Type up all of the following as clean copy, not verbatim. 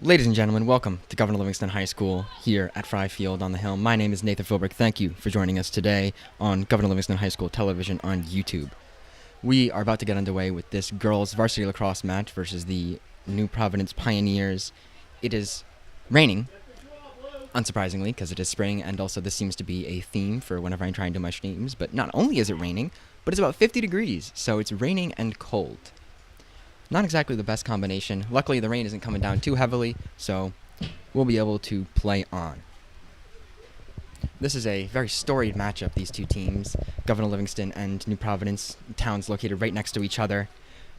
Ladies and gentlemen, welcome to Governor Livingston High School here at Fry Field on the Hill. My name is Nathan Philbrick. Thank you for joining us today on Governor Livingston High School television on YouTube. We are about to get underway with this girls varsity lacrosse match versus the New Providence Pioneers. It is raining, unsurprisingly, because it is spring, and also this seems to be a theme for whenever I'm trying to do my streams. But not only is it raining, but it's about 50 degrees, so it's raining and cold. Not exactly the best combination. Luckily, the rain isn't coming down too heavily, so we'll be able to play on. This is a very storied matchup, these two teams, Governor Livingston and New Providence, towns located right next to each other.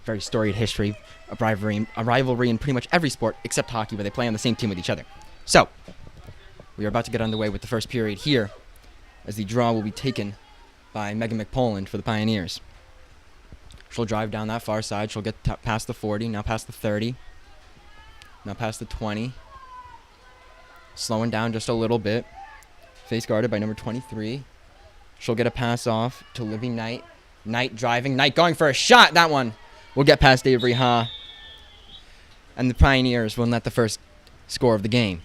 Very storied history, a rivalry in pretty much every sport except hockey, where they play on the same team with each other. So, we are about to get underway with the first period here, as the draw will be taken by Megan McPoland for the Pioneers. She'll drive down that far side. She'll get past the 40, now past the 30, now past the 20. Slowing down just a little bit. Face guarded by number 23. She'll get a pass off to Libby Knight. Knight driving. Knight going for a shot. That one will get past Avery Ha. And the Pioneers will net the first score of the game.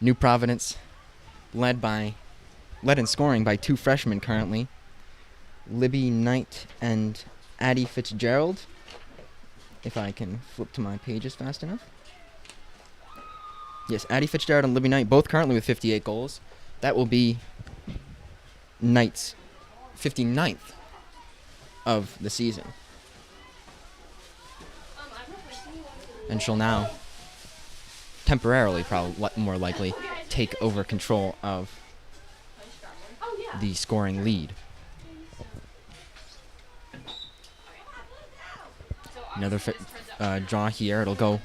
New Providence led in scoring by two freshmen currently, Libby Knight and Addie Fitzgerald. If I can flip to my pages fast enough. Yes, Addie Fitzgerald and Libby Knight, both currently with 58 goals. That will be Knight's 59th of the season. And she'll now, temporarily, probably more likely, take over control of the scoring lead. Another draw here. It'll go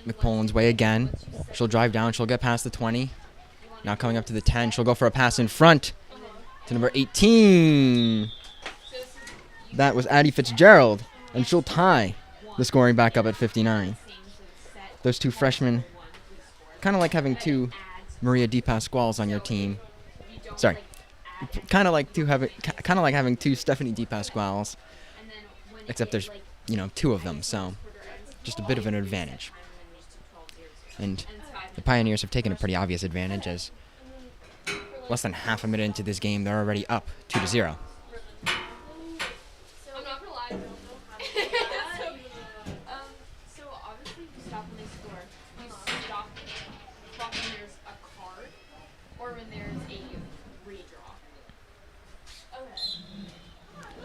McPoland's way again. She'll drive down. She'll get past the 20. Now coming up to the 10. She'll go for a pass in front to number 18. That was Addie Fitzgerald. And she'll tie the scoring back up at 59. Those two freshmen, kind of like having two Maria DePasquales on your team. Sorry. Kind of like having two Stephanie DePasquales, except there's, two of them, so just a bit of an advantage. And the Pioneers have taken a pretty obvious advantage, as less than half a minute into this game, they're already up 2-0.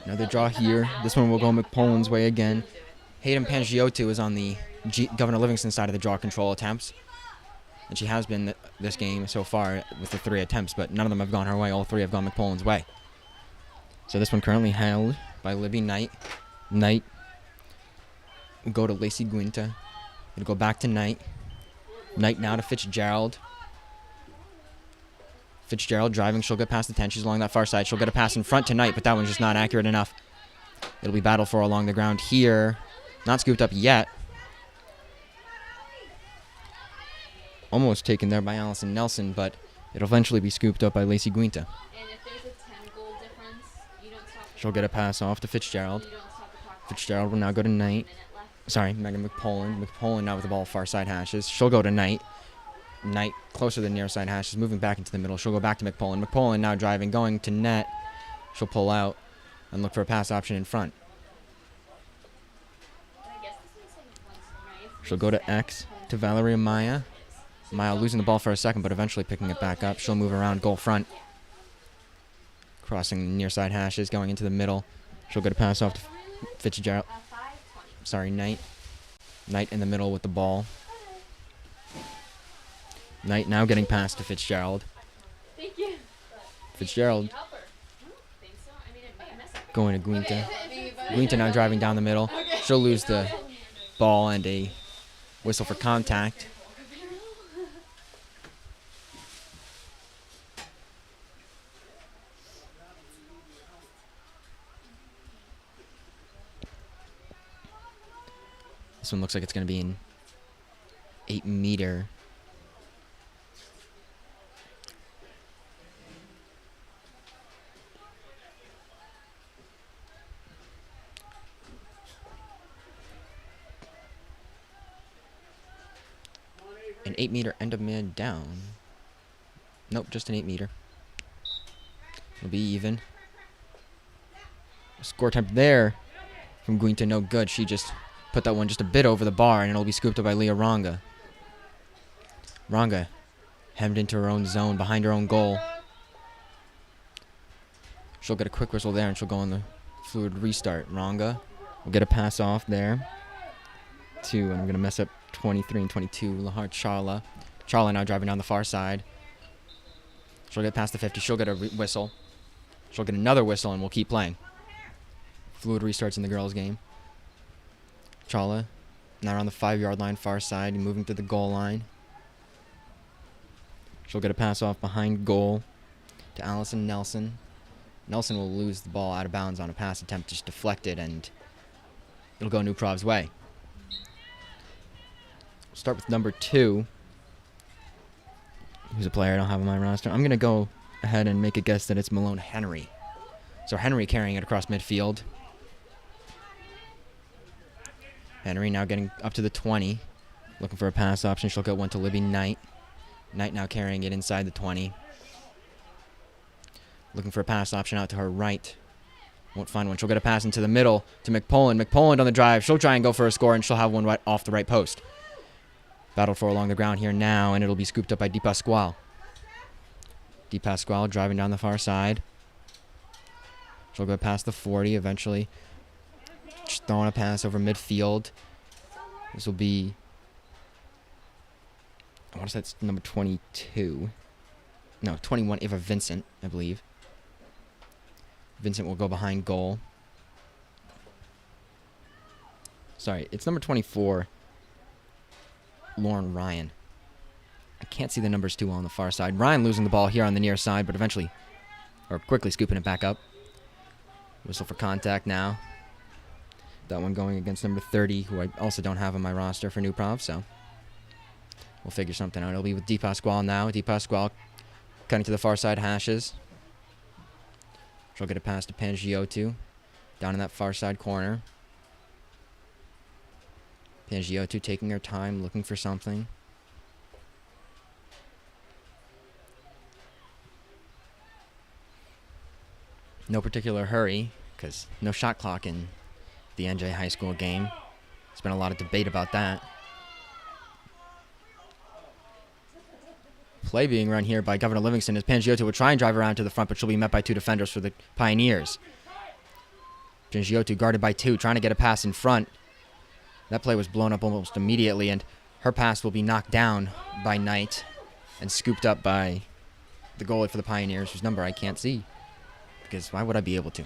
Another draw here. This one will go McPoland's way again. Hayden Pangiotu is on the Governor Livingston side of the draw control attempts. And she has been this game so far with the 3 attempts, but none of them have gone her way. All 3 have gone McPoland's way. So this one currently held by Libby Knight. Knight will go to Lacey Guinta. It'll go back to Knight. Knight now to Fitzgerald. Fitzgerald driving. She'll get past the 10. She's along that far side. She'll get a pass in front to Knight, but that one's just not accurate enough. It'll be battled for along the ground here. Not scooped up yet. Almost taken there by Allison Nelson, but it'll eventually be scooped up by Lacey Guinta. She'll get a pass off to Fitzgerald. Fitzgerald will now go to Knight. Sorry, Megan McPoland. McPoland now with the ball far side hashes. She'll go to Knight. Knight closer to the near side hash. She's moving back into the middle. She'll go back to McPoland. McPoland now driving, going to net. She'll pull out and look for a pass option in front. She'll go to X to Valeria Maya. Maya losing the ball for a second, but eventually picking it back up. She'll move around goal front. Crossing the near side hashes, going into the middle. She'll get a pass off to Fitzgerald. Sorry, Knight. Knight in the middle with the ball. Knight now getting past to Fitzgerald. Thank you. Fitzgerald going to Guinta. Guinta now driving down the middle. She'll lose the ball and a whistle for contact. This one looks like it's going to be an 8-meter. An 8-meter end of man down. Nope, just an 8-meter. It'll be even. Score attempt there from Guinta, no good. She just put that one just a bit over the bar, and it'll be scooped up by Leah Ronga. Ronga hemmed into her own zone, behind her own goal. She'll get a quick whistle there, and she'll go on the fluid restart. Ronga will get a pass off there to, and I'm going to mess up 23 and 22, Lahar Charla. Charla now driving down the far side. She'll get past the 50. She'll get a whistle. She'll get another whistle, and we'll keep playing. Fluid restarts in the girls' game. Charla now around the 5-yard line, far side, moving to the goal line. She'll get a pass off behind goal to Allison Nelson. Nelson will lose the ball out of bounds on a pass attempt, just deflected, and it'll go New Prov's way. We'll start with number 2. Who's a player I don't have on my roster. I'm going to go ahead and make a guess that it's Malone Henry. So Henry carrying it across midfield. Henry now getting up to the 20. Looking for a pass option. She'll get one to Libby Knight. Knight now carrying it inside the 20. Looking for a pass option out to her right. Won't find one. She'll get a pass into the middle to McPoland. McPoland on the drive. She'll try and go for a score, and she'll have one right off the right post. Battled for along the ground here now, and it'll be scooped up by Di Pasquale. Di Pasquale driving down the far side. She'll go past the 40 eventually. Just throwing a pass over midfield. This will be, I want to say it's number 22. No, 21, Ava Vincent, I believe. Vincent will go behind goal. Sorry, it's number 24, Lauren Ryan. I can't see the numbers too well on the far side. Ryan losing the ball here on the near side, but eventually, or quickly scooping it back up. Whistle for contact now. That one going against number 30, who I also don't have on my roster for New Prov, so we'll figure something out. It'll be with Di Pasquale now. Di Pasquale cutting to the far side hashes. She'll get a pass to Pangiotu down in that far side corner. Pangiotu taking her time, looking for something. No particular hurry, because no shot clock in the NJ High School game. There's been a lot of debate about that. Play being run here by Governor Livingston as Pangiotu will try and drive around to the front, but she'll be met by 2 defenders for the Pioneers. Pangiotu guarded by 2, trying to get a pass in front. That play was blown up almost immediately, and her pass will be knocked down by Knight and scooped up by the goalie for the Pioneers, whose number I can't see, because why would I be able to?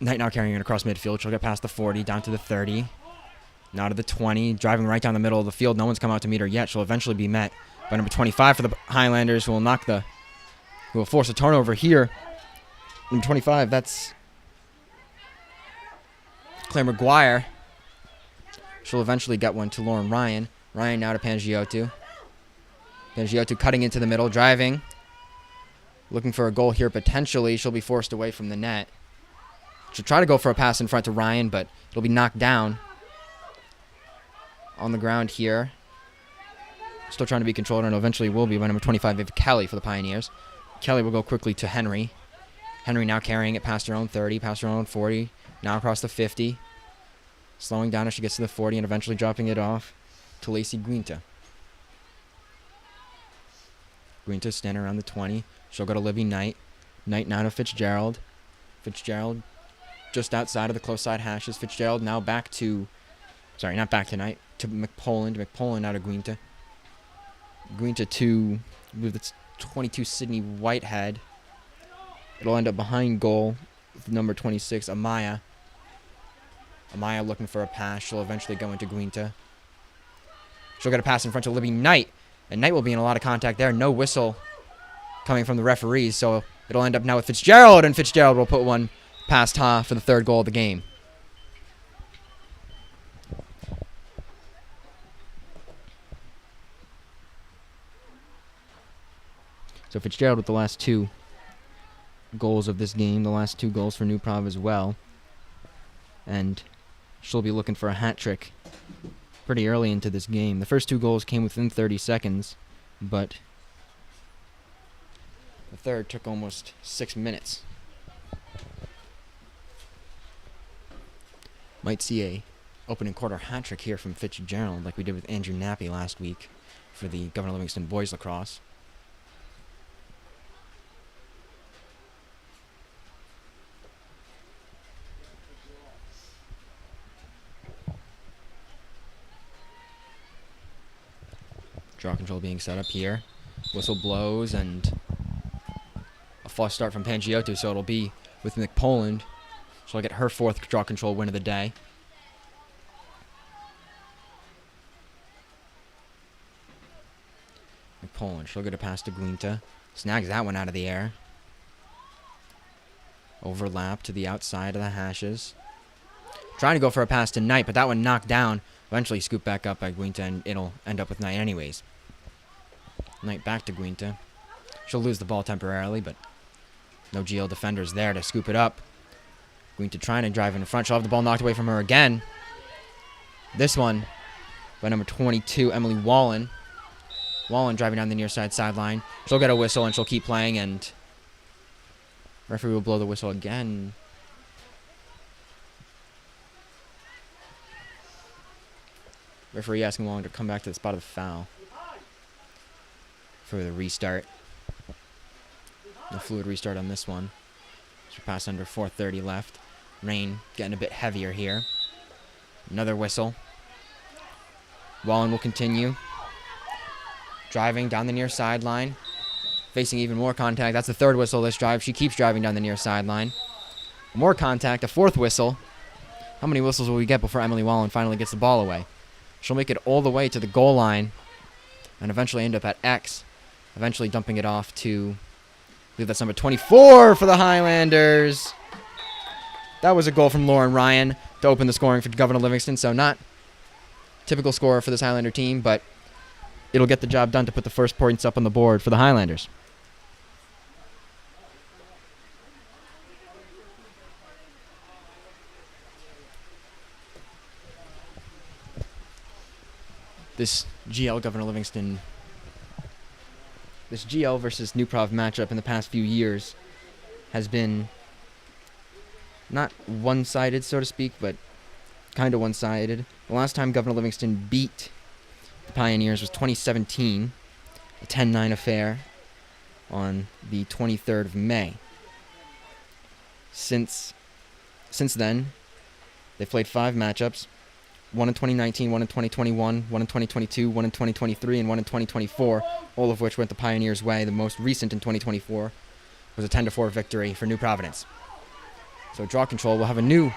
Knight now carrying it across midfield. She'll get past the 40, down to the 30. Now to the 20, driving right down the middle of the field. No one's come out to meet her yet. She'll eventually be met by number 25 for the Highlanders, who will force a turnover here. Number 25, that's Claire McGuire. She'll eventually get one to Lauren Ryan. Ryan now to Pangiotu. Pangiotu cutting into the middle, driving. Looking for a goal here potentially. She'll be forced away from the net. She'll try to go for a pass in front to Ryan, but it'll be knocked down on the ground here. Still trying to be controlled, and eventually will be by number 25, Viv Kelly for the Pioneers. Kelly will go quickly to Henry. Henry now carrying it past her own 30, past her own 40, now across the 50. Slowing down as she gets to the 40 and eventually dropping it off to Lacey Guinta. Guinta standing around the 20. She'll go to Libby Knight. Knight now to Fitzgerald. Fitzgerald just outside of the close side hashes. Fitzgerald now back to, sorry, not back to Knight, to McPoland. McPoland out of Guinta. Guinta to, with its 22, Sydney Whitehead. It'll end up behind goal with number 26, Amaya. Amaya looking for a pass. She'll eventually go into Guinta. She'll get a pass in front of Libby Knight. And Knight will be in a lot of contact there. No whistle coming from the referees. So it'll end up now with Fitzgerald. And Fitzgerald will put one past Ha for the 3rd goal of the game. So Fitzgerald with the last 2 goals of this game. The last 2 goals for New Prov as well. And she'll be looking for a hat trick pretty early into this game. The first 2 goals came within 30 seconds, but the third took almost 6 minutes. Might see a opening quarter hat trick here from Fitzgerald, like we did with Andrew Nappy last week for the Governor Livingston boys lacrosse. Draw control being set up here. Whistle blows and a false start from Pangiotu, so it'll be with McPoland. She'll get her 4th draw control win of the day. McPoland, she'll get a pass to Guinta. Snags that one out of the air. Overlap to the outside of the hashes. Trying to go for a pass to Knight, but that one knocked down. Eventually scooped back up by Guinta, and it'll end up with Knight anyways. Knight back to Guinta. She'll lose the ball temporarily, but no GL defenders there to scoop it up. Guinta trying to drive in front. She'll have the ball knocked away from her again. This one by number 22, Emily Wallen. Wallen driving down the near side sideline. She'll get a whistle, and she'll keep playing, and referee will blow the whistle again. Referee asking Wallen to come back to the spot of the foul for the restart. No fluid restart on this one. She'll pass under 4:30 left. Rain getting a bit heavier here. Another whistle. Wallen will continue. Driving down the near sideline. Facing even more contact. That's the 3rd whistle this drive. She keeps driving down the near sideline. More contact. A 4th whistle. How many whistles will we get before Emily Wallen finally gets the ball away? She'll make it all the way to the goal line and eventually end up at X, eventually dumping it off to, I believe that's number 24 for the Highlanders. That was a goal from Lauren Ryan to open the scoring for Governor Livingston, so not typical scorer for this Highlander team, but it'll get the job done to put the first points up on the board for the Highlanders. This GL versus New Prov matchup in the past few years has been not one-sided, so to speak, but kind of one-sided. The last time Governor Livingston beat the Pioneers was 2017, a 10-9 affair on the 23rd of May. Since then, they've played 5 matchups. 1 in 2019, 1 in 2021, 1 in 2022, 1 in 2023, and 1 in 2024, all of which went the Pioneers' way. The most recent in 2024 was a 10-4 victory for New Providence. So draw control will have a new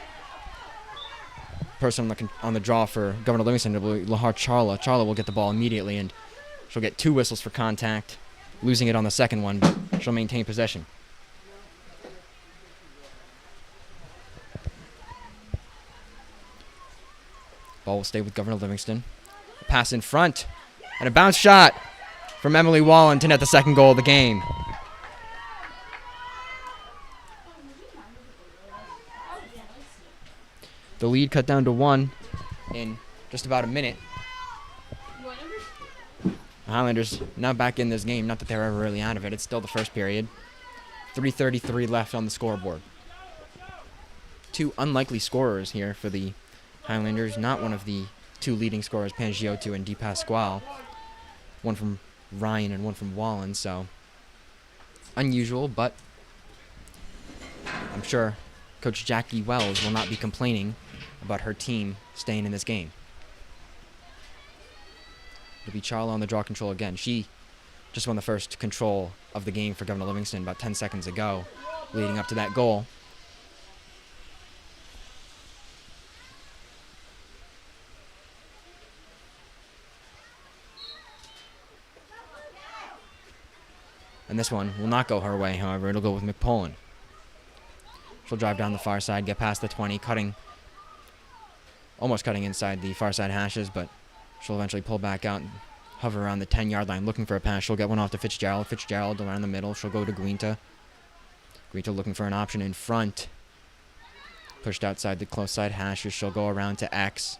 person on the draw for Governor Livingston. It will be Lahar Charla. Charla will get the ball immediately, and she'll get 2 whistles for contact, losing it on the second one, but she'll maintain possession. Ball will stay with Governor Livingston. A pass in front. And a bounce shot from Emily Wallen to net the 2nd goal of the game. The lead cut down to 1 in just about a minute. The Highlanders now back in this game. Not that they're ever really out of it. It's still the first period. 3:33 left on the scoreboard. 2 unlikely scorers here for the Highlanders, not one of the 2 leading scorers, Pangiotu and Di Pasquale. One from Ryan and one from Wallen, so unusual, but I'm sure Coach Jackie Wells will not be complaining about her team staying in this game. It'll be Charla on the draw control again. She just won the first control of the game for Governor Livingston about 10 seconds ago, leading up to that goal. And this one will not go her way, however. It'll go with McPoland. She'll drive down the far side, get past the 20, almost cutting inside the far side hashes, but she'll eventually pull back out and hover around the 10-yard line looking for a pass. She'll get one off to Fitzgerald. Fitzgerald around the middle. She'll go to Guinta. Guinta looking for an option in front. Pushed outside the close side hashes. She'll go around to X.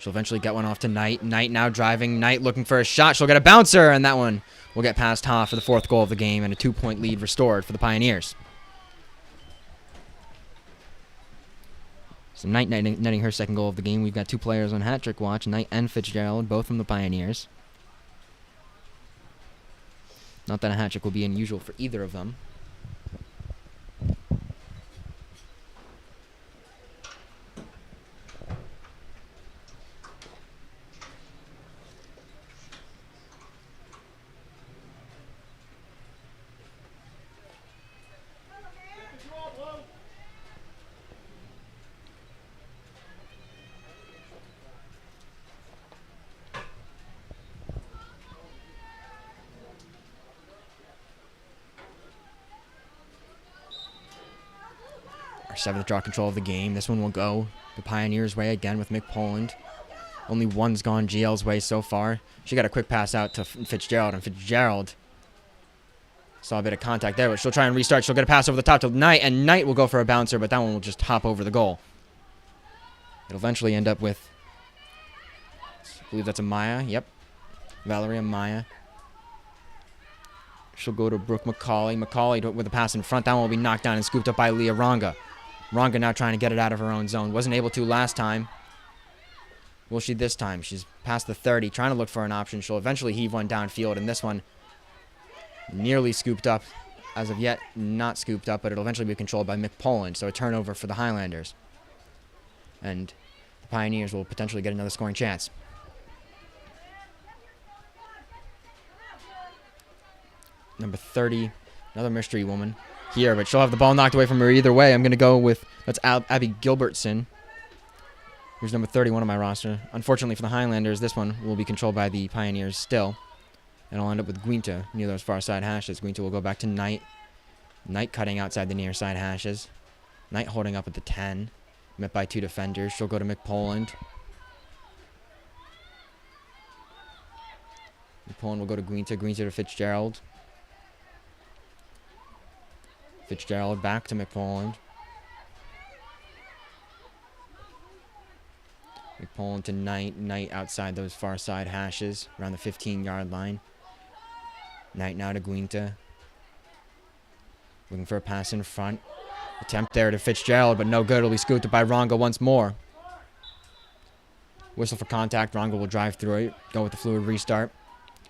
She'll eventually get one off to Knight. Knight now driving. Knight looking for a shot. She'll get a bouncer, and that one will get past Ha for the 4th goal of the game, and a 2-point lead restored for the Pioneers. So Knight netting her 2nd goal of the game. We've got 2 players on hat-trick watch, Knight and Fitzgerald, both from the Pioneers. Not that a hat-trick will be unusual for either of them. Our 7th draw control of the game. This one will go the Pioneers' way again with McPoland. Only one's gone GL's way so far. She got a quick pass out to Fitzgerald, and Fitzgerald saw a bit of contact there, but she'll try and restart. She'll get a pass over the top to Knight, and Knight will go for a bouncer, but that one will just hop over the goal. It'll eventually end up with, I believe that's Amaya. Yep. Valerie Amaya. She'll go to Brooke McCauley. McCauley with a pass in front. That one will be knocked down and scooped up by Leah Ronga. Ronga now trying to get it out of her own zone. Wasn't able to last time. Will she this time? She's past the 30, trying to look for an option. She'll eventually heave one downfield, and this one nearly scooped up. As of yet, not scooped up, but it'll eventually be controlled by McPoland, so a turnover for the Highlanders. And the Pioneers will potentially get another scoring chance. Number 30, another mystery woman here, but she'll have the ball knocked away from her either way. I'm going to go with, that's Abby Gilbertson. Here's number 31 on my roster. Unfortunately for the Highlanders, this one will be controlled by the Pioneers still. And I'll end up with Guinta near those far side hashes. Guinta will go back to Knight. Knight cutting outside the near side hashes. Knight holding up at the 10. Met by 2 defenders. She'll go to McPoland. McPoland will go to Guinta. Guinta to Fitzgerald. Fitzgerald back to McPoland. McPoland to Knight. Knight outside those far side hashes around the 15-yard line. Knight now to Guinta. Looking for a pass in front. Attempt there to Fitzgerald, but no good. It'll be scooped up by Ronga once more. Whistle for contact. Ronga will drive through it. Go with the fluid restart.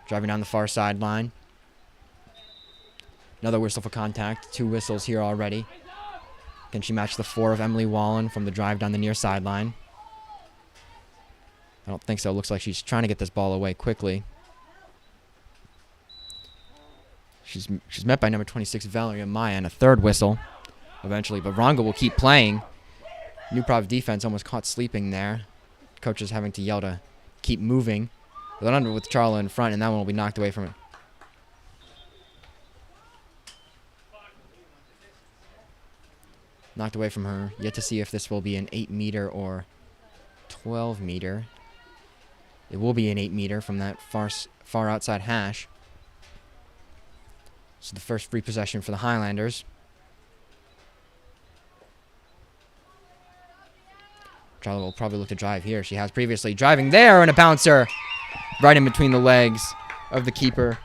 Driving down the far sideline. Another whistle for contact. 2 whistles here already. Can she match the 4 of Emily Wallen from the drive down the near sideline? I don't think so. It looks like she's trying to get this ball away quickly. She's met by number 26, Valerie Amaya, and a 3rd whistle eventually. But Ronga will keep playing. New Prov defense almost caught sleeping there. Coach is having to yell to keep moving. They're under with Charla in front, and that one will be knocked away from it. Knocked away from her. Yet to see if this will be an 8-meter or 12-meter. It will be an 8-meter from that far outside hash. So the first free possession for the Highlanders. Charla will probably look to drive here. She has previously. Driving there, and a bouncer right in between the legs of the keeper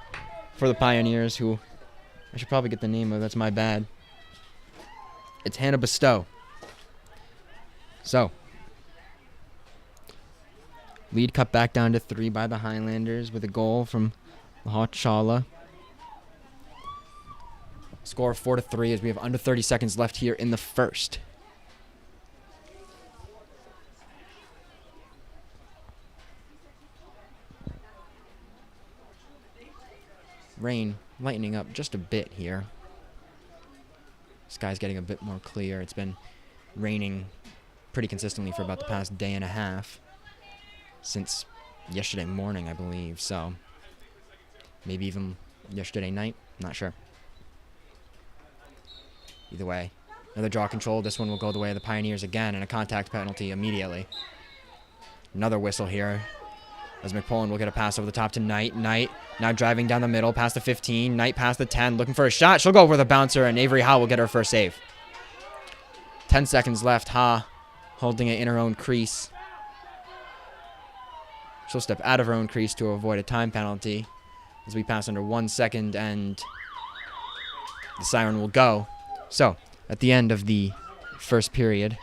for the Pioneers, who I should probably get the name of. That's my bad. It's Hannah Bestow. So, lead cut back down to 3 by the Highlanders with a goal from Charla. Score 4-3 as we have under 30 seconds left here in the first. Rain lightening up just a bit here. Sky's getting a bit more clear. It's been raining pretty consistently for about the past day and a half. Since yesterday morning, I believe. So, maybe even yesterday night. Not sure. Either way, another draw control. This one will go the way of the Pioneers again, and a contact penalty immediately. Another whistle here, as McPoland will get a pass over the top to Knight. Knight now driving down the middle, past the 15. Knight past the 10, looking for a shot. She'll go over the bouncer, and Avery Ha will get her first save. 10 seconds left. Ha holding it in her own crease. She'll step out of her own crease to avoid a time penalty as we pass under 1 second and the siren will go. So, at the end of the first period,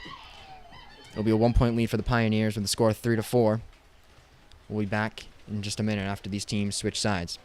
it'll be a 1-point lead for the Pioneers with the score 3-4. We'll be back in just a minute after these teams switch sides.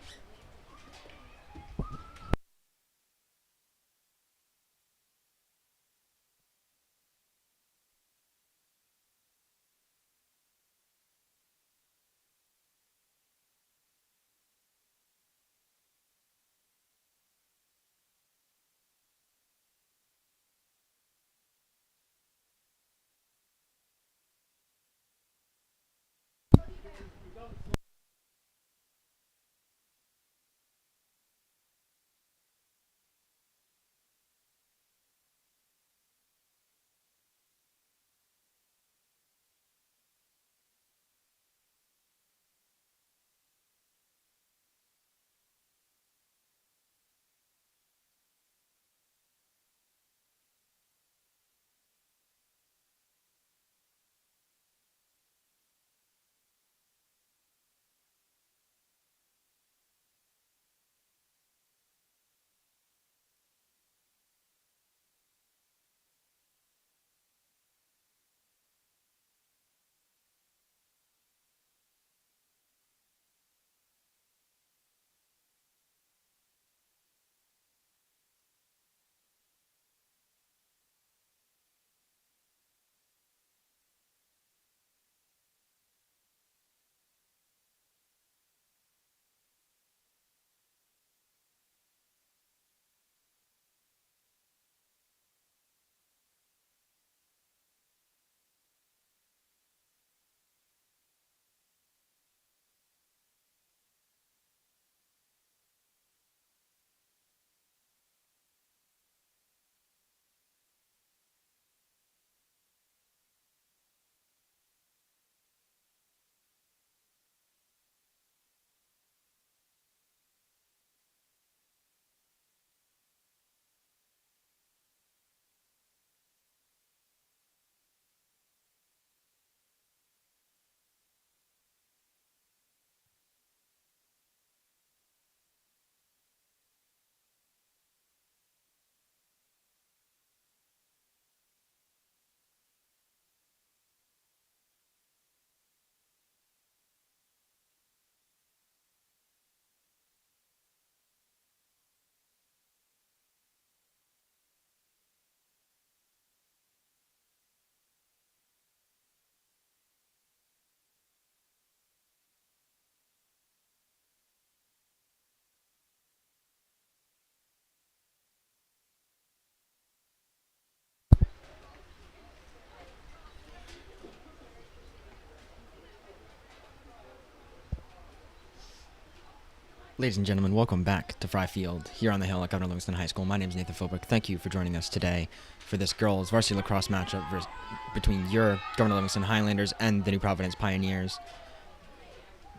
Ladies and gentlemen, welcome back to Fry Field here on the hill at Governor Livingston High School. My name is Nathan Philbrick. Thank you for joining us today for this girls varsity lacrosse matchup between your Governor Livingston Highlanders and the New Providence Pioneers.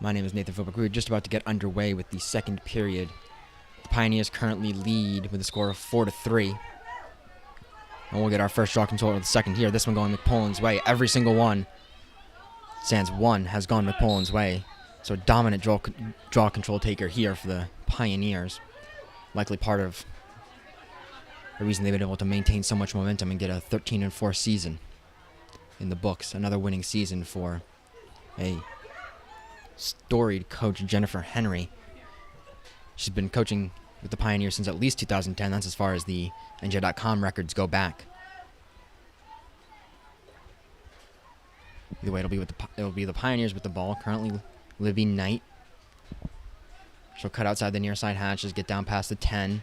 My name is Nathan Philbrick. We're just about to get underway with the second period. The Pioneers currently lead with a score of 4-3. And we'll get our first draw control of the second here. This one going McPoland's way. Every single one, sans one, has gone McPoland's way. So a dominant draw control taker here for the Pioneers. Likely part of the reason they've been able to maintain so much momentum and get a 13-4 season in the books. Another winning season for a storied coach, Jennifer Henry. She's been coaching with the Pioneers since at least 2010. That's as far as the NJ.com records go back. Either way, it'll be the Pioneers with the ball. Currently, Libby Knight. She'll cut outside the near side hatches, get down past the 10,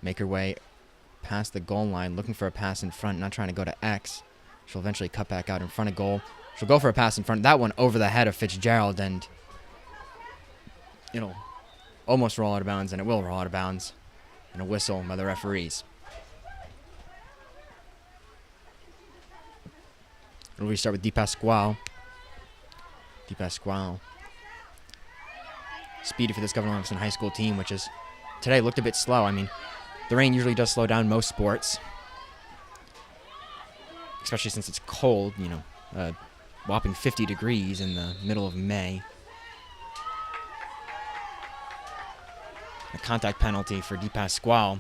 make her way past the goal line, looking for a pass in front, not trying to go to X. She'll eventually cut back out in front of goal. She'll go for a pass in front. That one over the head of Fitzgerald, and it'll almost roll out of bounds, and it will roll out of bounds, and a whistle by the referees. It'll restart with DePasquale. Speedy for this Governor Livingston High School team, which is today looked a bit slow. I mean, the rain usually does slow down most sports, especially since it's cold. whopping 50 degrees in the middle of May. A contact penalty for DePasquale.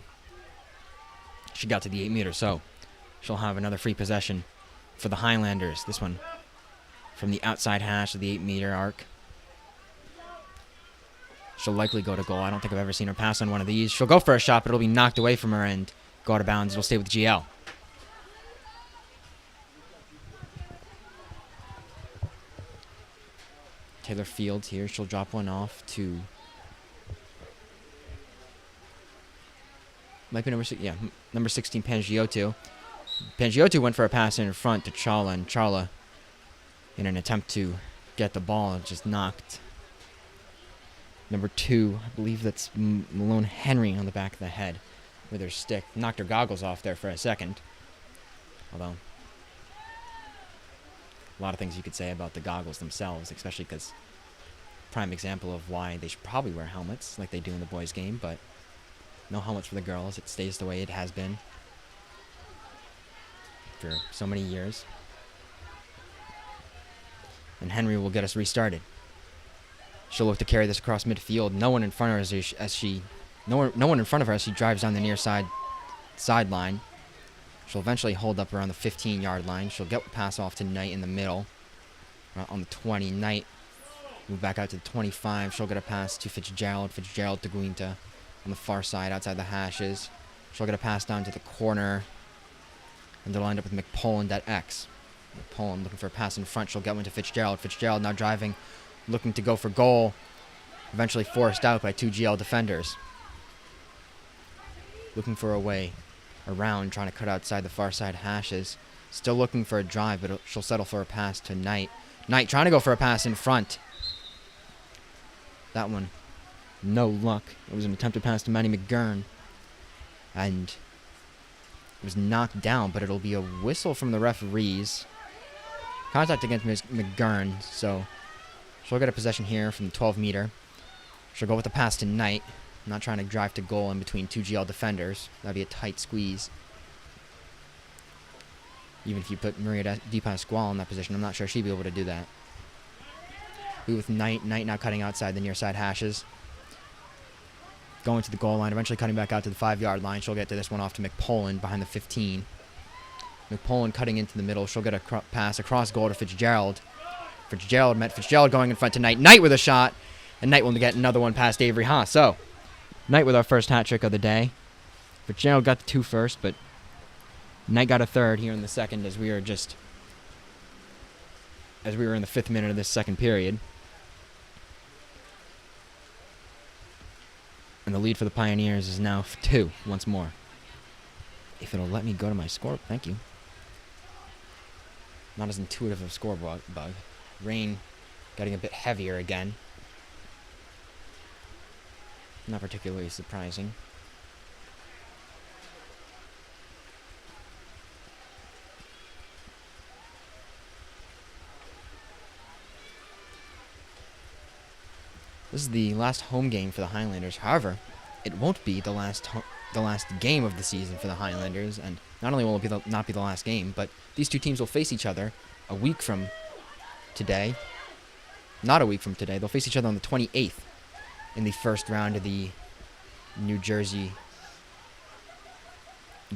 She got to the 8 meter, so she'll have another free possession for the Highlanders. This one from the outside hash of the 8 meter arc. She'll likely go to goal. I don't think I've ever seen her pass on one of these. She'll go for a shot, but it'll be knocked away from her and go out of bounds. It'll stay with GL. Taylor Fields here. She'll drop one off to... might be number 16, Pangiotu. Pangiotu went for a pass in front to Chala, and Chala, in an attempt to get the ball, just knocked number 2, I believe that's Malone Henry, on the back of the head with her stick. Knocked her goggles off there for a second. Although, a lot of things you could say about the goggles themselves, especially because prime example of why they should probably wear helmets like they do in the boys' game, but no helmets for the girls. It stays the way it has been for so many years. And Henry will get us restarted. She'll look to carry this across midfield. No one in front of her no one in front of her as she drives down the near sideline. She'll eventually hold up around the 15-yard line. She'll get a pass off to Knight in the middle. On the 20, Knight move back out to the 25. She'll get a pass to Fitzgerald. Fitzgerald to Guinta on the far side outside the hashes. She'll get a pass down to the corner. And they'll end up with McPoland at X. McPoland looking for a pass in front. She'll get one to Fitzgerald. Fitzgerald now driving, looking to go for goal. Eventually forced out by 2 GL defenders. Looking for a way around, trying to cut outside the far side hashes. Still looking for a drive, but she'll settle for a pass to Knight. Knight trying to go for a pass in front. That one, no luck. It was an attempted pass to Manny McGurn. And it was knocked down, but it'll be a whistle from the referees. Contact against Ms. McGurn, so she'll get a possession here from the 12 meter. She'll go with the pass to Knight. Not trying to drive to goal in between 2 GL defenders. That'd be a tight squeeze. Even if you put Maria DePasquale in that position, I'm not sure she'd be able to do that. We with Knight. Knight now cutting outside the near side hashes. Going to the goal line, eventually cutting back out to the 5-yard line. She'll get to this one off to McPoland behind the 15. McPoland cutting into the middle. She'll get a pass across goal to Fitzgerald. Fitzgerald going in front to Knight. Knight with a shot. And Knight will get another one past Avery Haas. So, Knight with our first hat trick of the day. Fitzgerald got the 2 first, but Knight got a 3rd here in the second as we were in the 5th minute of this second period. And the lead for the Pioneers is now 2 once more. If it'll let me go to my score, thank you. Not as intuitive of a score bug. Rain getting a bit heavier again. Not particularly surprising. This is the last home game for the Highlanders. However, it won't be the last game of the season for the Highlanders, and not only will it not be the last game, but these two teams will face each other a week from today. Not a week from today. They'll face each other on the 28th in the first round of the New Jersey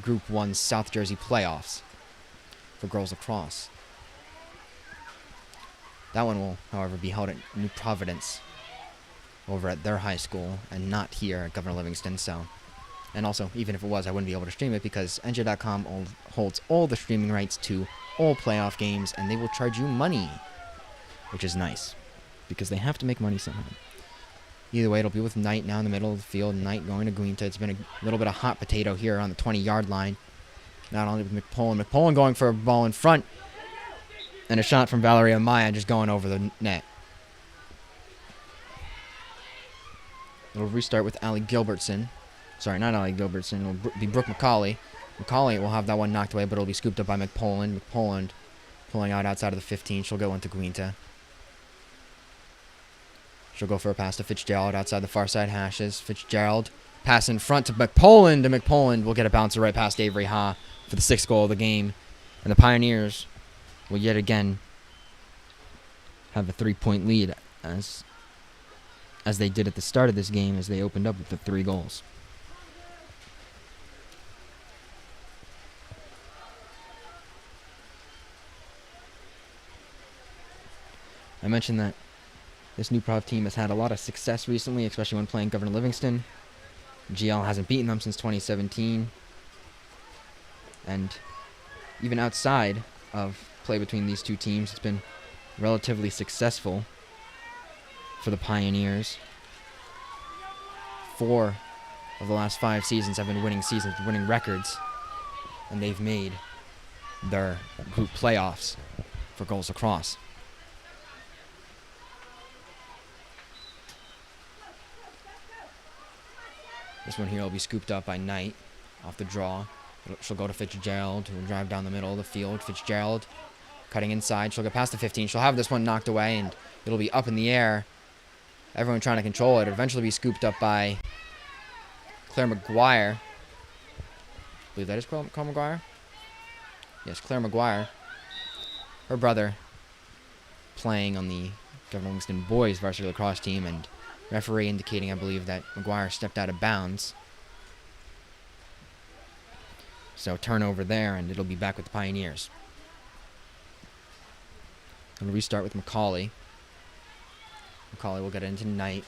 Group 1 South Jersey playoffs for girls lacrosse. That one will, however, be held at New Providence over at their high school and not here at Governor Livingston. So, and also, even if it was, I wouldn't be able to stream it because NJ.com holds all the streaming rights to all playoff games, and they will charge you money, which is nice because they have to make money somehow. Either way, it'll be with Knight now in the middle of the field. Knight going to Guinta. It's been a little bit of hot potato here on the 20-yard line. Not only with McPoland. McPoland going for a ball in front. And a shot from Valeria Maya just going over the net. It'll restart with Allie Gilbertson. Sorry, not Allie Gilbertson. It'll be Brooke McCauley. McCauley will have that one knocked away, but it'll be scooped up by McPoland. McPoland pulling out outside of the 15. She'll go into Guinta. She'll go for a pass to Fitzgerald outside the far side hashes. Fitzgerald pass in front to McPoland, and McPoland will get a bouncer right past Avery Ha for the 6th goal of the game. And the Pioneers will yet again have a 3-point lead as they did at the start of this game, as they opened up with the 3 goals. I mentioned that this new Prov team has had a lot of success recently, especially when playing Governor Livingston. GL hasn't beaten them since 2017. And even outside of play between these two teams, it's been relatively successful for the Pioneers. 4 of the last 5 seasons have been winning seasons, winning records, and they've made their group playoffs for goals across. This one here will be scooped up by Knight off the draw. She'll go to Fitzgerald, who will drive down the middle of the field. Fitzgerald cutting inside. She'll get past the 15. She'll have this one knocked away, and it'll be up in the air. Everyone trying to control it. It'll eventually be scooped up by Claire McGuire. I believe that is Claire McGuire. Yes, Claire McGuire. Her brother playing on the Governor Livingston boys varsity lacrosse team, and referee indicating, I believe, that McGuire stepped out of bounds. So turnover there, and it'll be back with the Pioneers. And restart with Macaulay. Macaulay will get into Knight.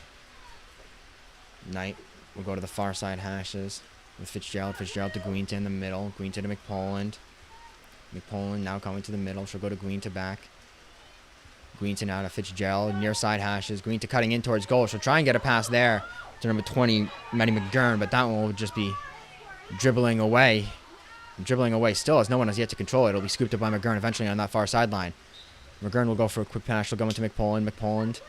Knight will go to the far side hashes with Fitzgerald. Fitzgerald to Guinta in the middle. Guinta to McPoland. McPoland now coming to the middle. She'll go to Guinta back. Guinta now to Fitzgerald. Near side hashes. Guinta cutting in towards goal. She'll try and get a pass there to number 20, Maddie McGurn, but that one will just be dribbling away. Dribbling away still, as no one has yet to control it. It'll be scooped up by McGurn eventually on that far sideline. McGurn will go for a quick pass. She'll go into McPoland. McPoland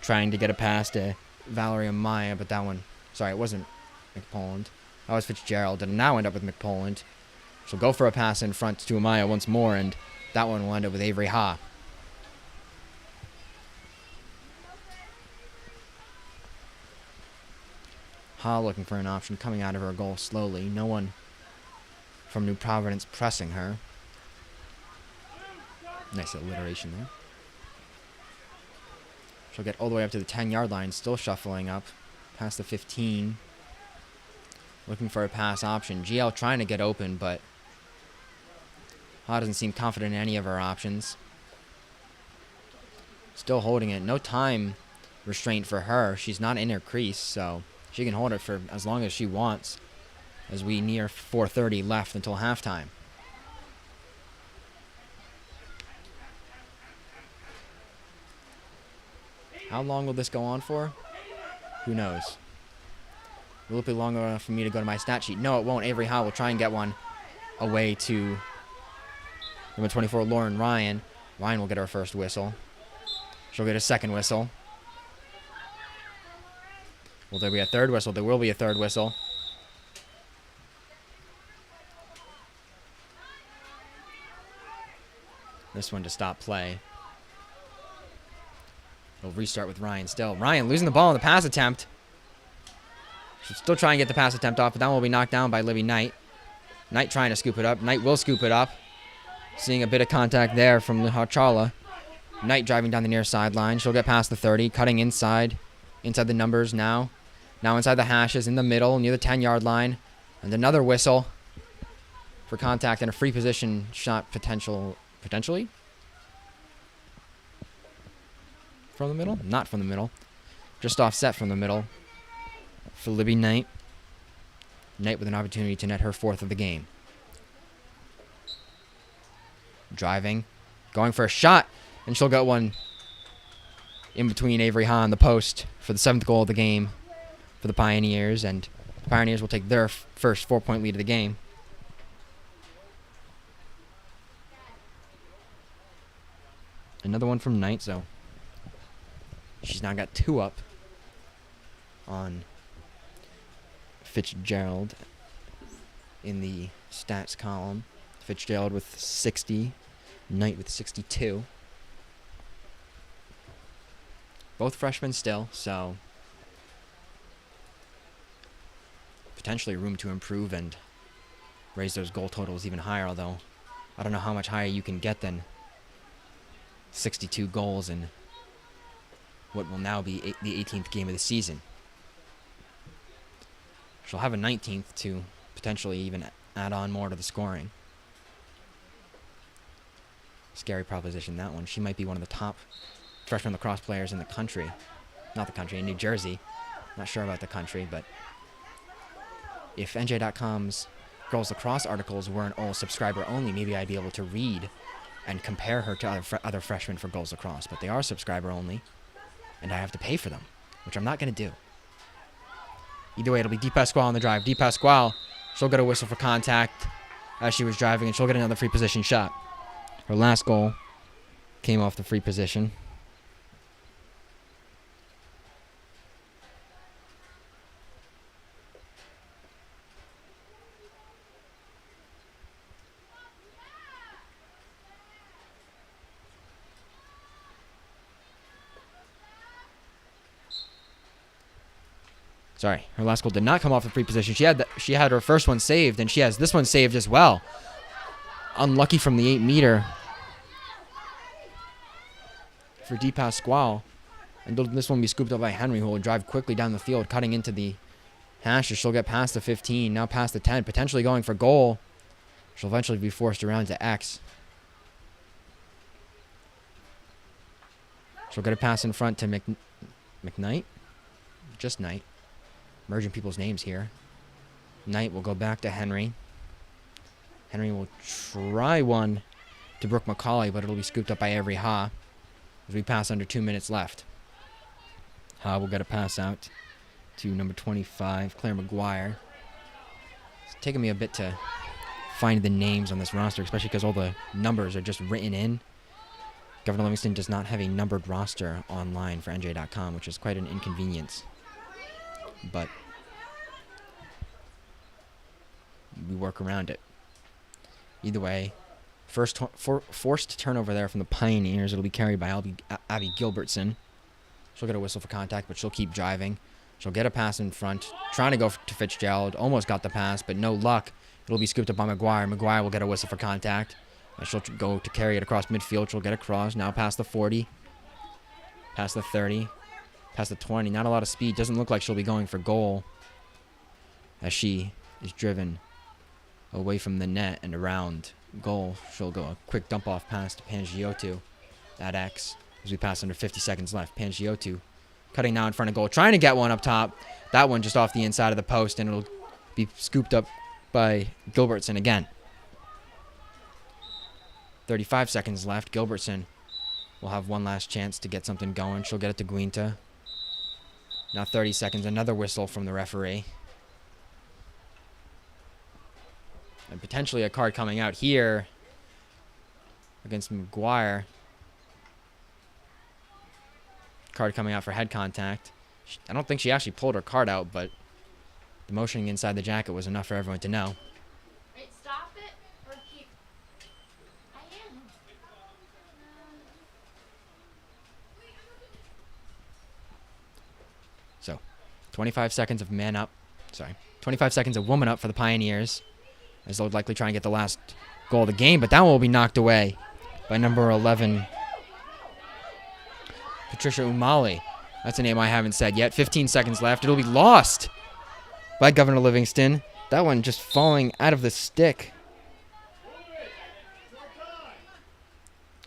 trying to get a pass to Valerie Amaya, but that one, sorry, it wasn't McPoland. That was Fitzgerald. It'll now end up with McPoland. She'll go for a pass in front to Amaya once more, and that one will end up with Avery Ha. Ha looking for an option, coming out of her goal slowly. No one from New Providence pressing her. Nice alliteration there. She'll get all the way up to the 10-yard line, still shuffling up past the 15. Looking for a pass option. GL trying to get open, but Ha doesn't seem confident in any of her options. Still holding it. No time restraint for her. She's not in her crease, so she can hold it for as long as she wants, as we near 4:30 left until halftime. How long will this go on for? Who knows? Will it be long enough for me to go to my stat sheet? No, it won't. Avery Ha will try and get one away to number 24, Lauren Ryan. Ryan will get her first whistle. She'll get a second whistle. Will there be a third whistle? There will be a third whistle. This one to stop play. We'll restart with Ryan still. Ryan losing the ball on the pass attempt. She'll still try and get the pass attempt off, but that one will be knocked down by Libby Knight. Knight trying to scoop it up. Knight will scoop it up. Seeing a bit of contact there from Hachala. Knight driving down the near sideline. She'll get past the 30, cutting inside the numbers now. Now inside the hashes, in the middle, near the 10-yard line. And another whistle for contact and a free position shot potentially? From the middle? Not from the middle. Just offset from the middle for Libby Knight. Knight with an opportunity to net her 4th of the game. Driving. Going for a shot. And she'll get one in between Avery Ha and the post for the 7th goal of the game for the Pioneers. And the Pioneers will take their first 4-point lead of the game. Another one from Knight, so she's now got 2 up on Fitzgerald in the stats column. Fitzgerald with 60, Knight with 62. Both freshmen still, so potentially room to improve and raise those goal totals even higher, although I don't know how much higher you can get than 62 goals in what will now be the 18th game of the season. She'll have a 19th to potentially even add on more to the scoring. Scary proposition, that one. She might be one of the top freshman lacrosse players in the country. Not the country, in New Jersey. Not sure about the country, but if NJ.com's girls lacrosse articles weren't all subscriber only, maybe I'd be able to read and compare her to other freshmen for girls lacrosse. But they are subscriber only, and I have to pay for them, which I'm not going to do. Either way, it'll be DePasquale on the drive. DePasquale, she'll get a whistle for contact as she was driving, and she'll get another free position shot. Her last goal came off the free position. Sorry, her last goal did not come off the free position. She had her first one saved, and she has this one saved as well. Unlucky from the 8-meter for DePasquale. And this one will be scooped up by Henry, who will drive quickly down the field, cutting into the hashes. She'll get past the 15, now past the 10, potentially going for goal. She'll eventually be forced around to X. She'll get a pass in front to McKnight. Just Knight. Merging people's names here. Knight will go back to Henry. Henry will try one to Brooke McCauley, but it'll be scooped up by Avery Ha as we pass under 2 minutes left. Ha will get a pass out to number 25, Claire McGuire. It's taken me a bit to find the names on this roster, especially because all the numbers are just written in. Governor Livingston does not have a numbered roster online for NJ.com, which is quite an inconvenience. But we work around it. Either way, forced turnover there from the Pioneers. It'll be carried by Abby Gilbertson. She'll get a whistle for contact, but she'll keep driving. She'll get a pass in front, trying to go to Fitzgerald. Almost got the pass, but no luck. It'll be scooped up by McGuire. McGuire will get a whistle for contact. And she'll go to carry it across midfield. She'll get across, now past the 40, past the 30. Past the 20, not a lot of speed. Doesn't look like she'll be going for goal as she is driven away from the net and around goal. She'll go a quick dump off pass to Pangiotu at X as we pass under 50 seconds left. Pangiotu cutting now in front of goal, trying to get one up top. That one just off the inside of the post, and it'll be scooped up by Gilbertson again. 35 seconds left. Gilbertson will have one last chance to get something going. She'll get it to Guinta. Now 30 seconds, another whistle from the referee. And potentially a card coming out here against McGuire. Card coming out for head contact. I don't think she actually pulled her card out, but the motioning inside the jacket was enough for everyone to know. Wait, stop it or keep... I am. 25 seconds of man up. 25 seconds of woman up for the Pioneers, as they'll likely try and get the last goal of the game, but that one will be knocked away by number 11, Patricia Umali. That's a name I haven't said yet. 15 seconds left. It'll be lost by Governor Livingston. That one just falling out of the stick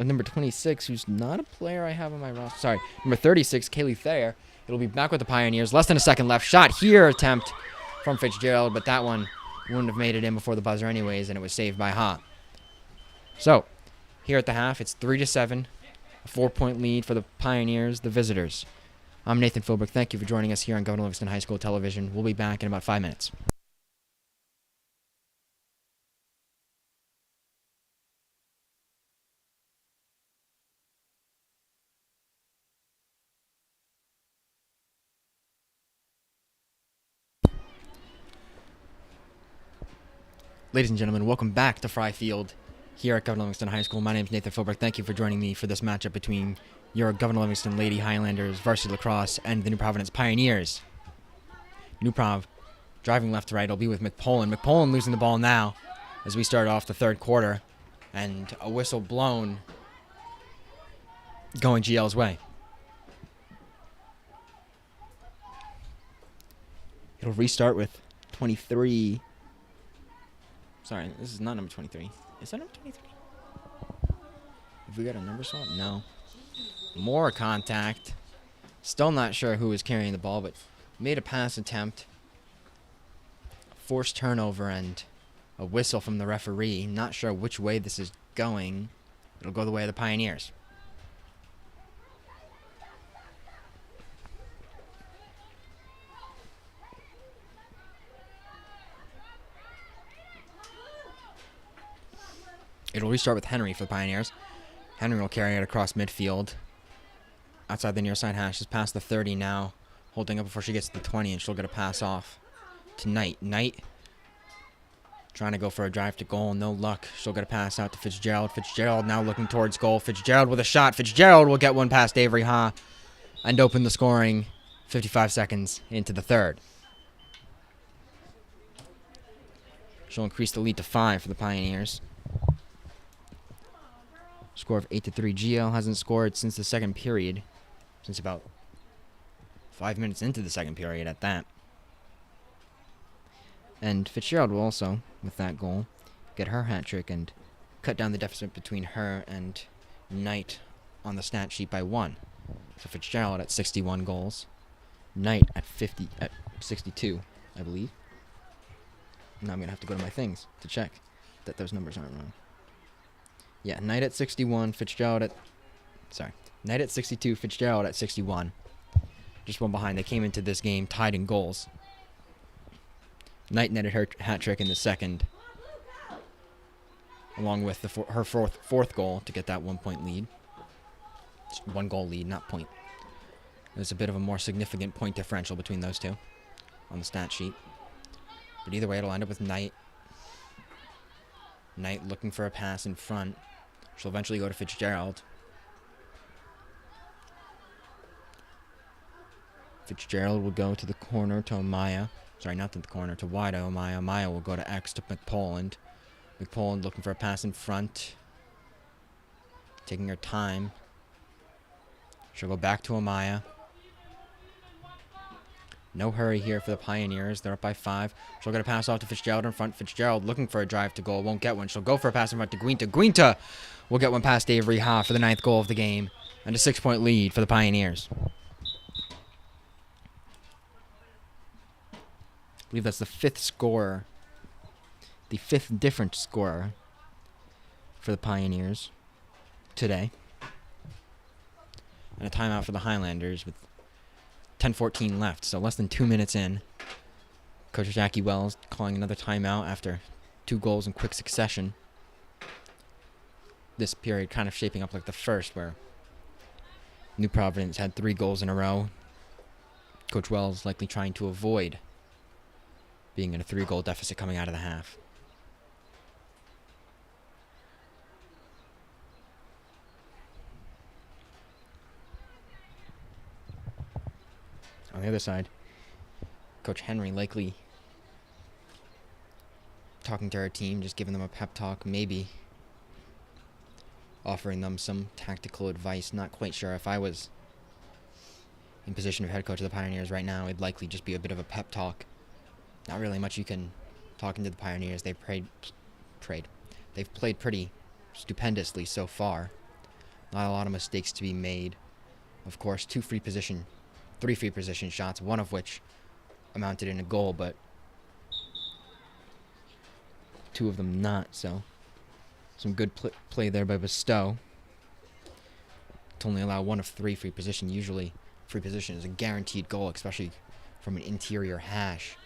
of number 26, who's not a player I have on my roster. Sorry, number 36, Kaylee Thayer. It'll be back with the Pioneers. Less than a second left. Shot here, attempt from Fitzgerald, but that one wouldn't have made it in before the buzzer anyways, and it was saved by Ha. So, here at the half, it's 3-7. A 4-point lead for the Pioneers, the visitors. I'm Nathan Philbrick. Thank you for joining us here on Governor Livingston High School Television. We'll be back in about 5 minutes. Ladies and gentlemen, welcome back to Fry Field here at Governor Livingston High School. My name is Nathan Philbrick. Thank you for joining me for this matchup between your Governor Livingston Lady Highlanders varsity lacrosse and the New Providence Pioneers. New Prov driving left to right. It'll be with McPolin. McPolin losing the ball now as we start off the third quarter, and a whistle blown going GL's way. It'll restart with 23. Sorry, this is not number 23. Is that number 23? Have we got a number swap? No. More contact. Still not sure who was carrying the ball, but made a pass attempt. Forced turnover and a whistle from the referee. Not sure which way this is going. It'll go the way of the Pioneers. It'll restart with Henry for the Pioneers. Henry will carry it across midfield. Outside the near side hash. Just past the 30 now. Holding up before she gets to the 20, and she'll get a pass off to Knight. Knight trying to go for a drive to goal. No luck. She'll get a pass out to Fitzgerald. Fitzgerald now looking towards goal. Fitzgerald with a shot. Fitzgerald will get one past Avery Ha and open the scoring 55 seconds into the third. She'll increase the lead to 5 for the Pioneers. Score of 8-3. GL hasn't scored since the second period. Since about 5 minutes into the second period at that. And Fitzgerald will also, with that goal, get her hat trick and cut down the deficit between her and Knight on the stat sheet by 1. So Fitzgerald at 61 goals. Knight at 62, I believe. Now I'm going to have to go to my things to check that those numbers aren't wrong. Yeah, Knight at 61, Fitzgerald at... Sorry. Knight at 62, Fitzgerald at 61. Just one behind. They came into this game tied in goals. Knight netted her hat trick in the second, along with her fourth goal to get that 1 point lead. It's 1 goal lead, not point. There's a bit of a more significant point differential between those two on the stat sheet. But either way, it'll end up with Knight. Knight looking for a pass in front. She'll eventually go to Fitzgerald. Fitzgerald will go to the corner to Amaya. Sorry, not to the corner, to wide Amaya. Amaya will go to X to McPoland. McPoland looking for a pass in front. Taking her time. She'll go back to Amaya. No hurry here for the Pioneers. They're up by 5. She'll get a pass off to Fitzgerald in front. Fitzgerald looking for a drive to goal. Won't get one. She'll go for a pass in front to Guinta. Guinta will get one past Avery Ha for the 9th goal of the game. And a 6-point lead for the Pioneers. I believe that's the 5th scorer. The 5th different scorer for the Pioneers today. And a timeout for the Highlanders with 10:14 left, so less than 2 minutes in. Coach Jackie Wells calling another timeout after 2 goals in quick succession. This period kind of shaping up like the first, where New Providence had 3 goals in a row. Coach Wells likely trying to avoid being in a 3-goal deficit coming out of the half. On the other side, Coach Henry likely talking to her team, just giving them a pep talk, maybe offering them some tactical advice. Not quite sure. If I was in position of head coach of the Pioneers right now, it'd likely just be a bit of a pep talk. Not really much you can talk into the Pioneers. They've played pretty stupendously so far. Not a lot of mistakes to be made. Of course, 3 free position shots, one of which amounted in a goal, but 2 of them not, so some good play there by Bestow to only allow 1 of 3 free position. Usually free position is a guaranteed goal, especially from an interior hash.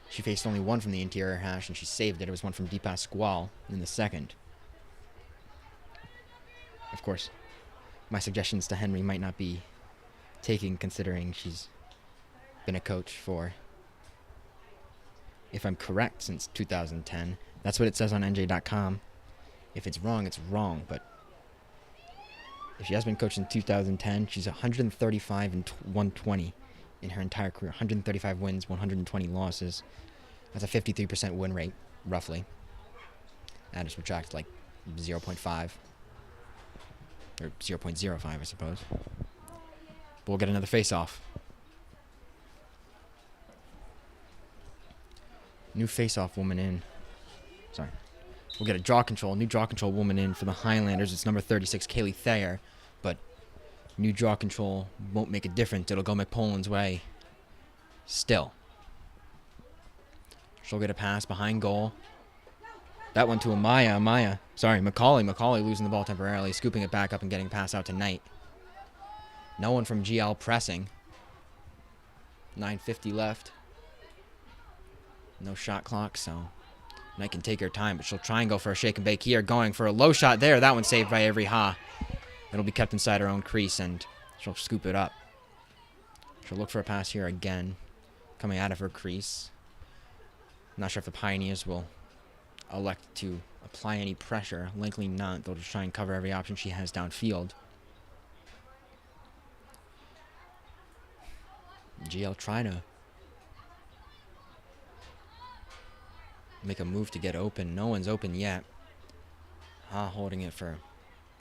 She faced only 1 from the interior hash, and she saved it. It was 1 from Deepa Squall in the second. Of course, my suggestions to Henry might not be taken, considering she's been a coach for, if I'm correct, since 2010. That's what it says on NJ.com. If it's wrong, it's wrong, but if she has been coached in 2010, she's 135 and 120 in her entire career. 135 wins, 120 losses. That's a 53% win rate, roughly. That just subtracts like 0.5. Or 0.05, I suppose. But we'll get another face-off. New face-off woman in. Sorry. We'll get a draw control. New draw control woman in for the Highlanders. It's number 36, Kaylee Thayer. But new draw control won't make a difference. It'll go McPoland's way. Still. She'll get a pass behind goal. That one to Amaya. Sorry, Macaulay. Macaulay losing the ball temporarily, scooping it back up and getting a pass out to Knight. No one from GL pressing. 9:50 left. No shot clock, so Knight can take her time, but she'll try and go for a shake and bake here, going for a low shot there. That one saved by Avery Ha. It'll be kept inside her own crease, and she'll scoop it up. She'll look for a pass here again, coming out of her crease. Not sure if the Pioneers will elect to apply any pressure. Likely not. They'll just try and cover every option she has downfield. GL try to make a move to get open. No one's open yet. Ha holding it for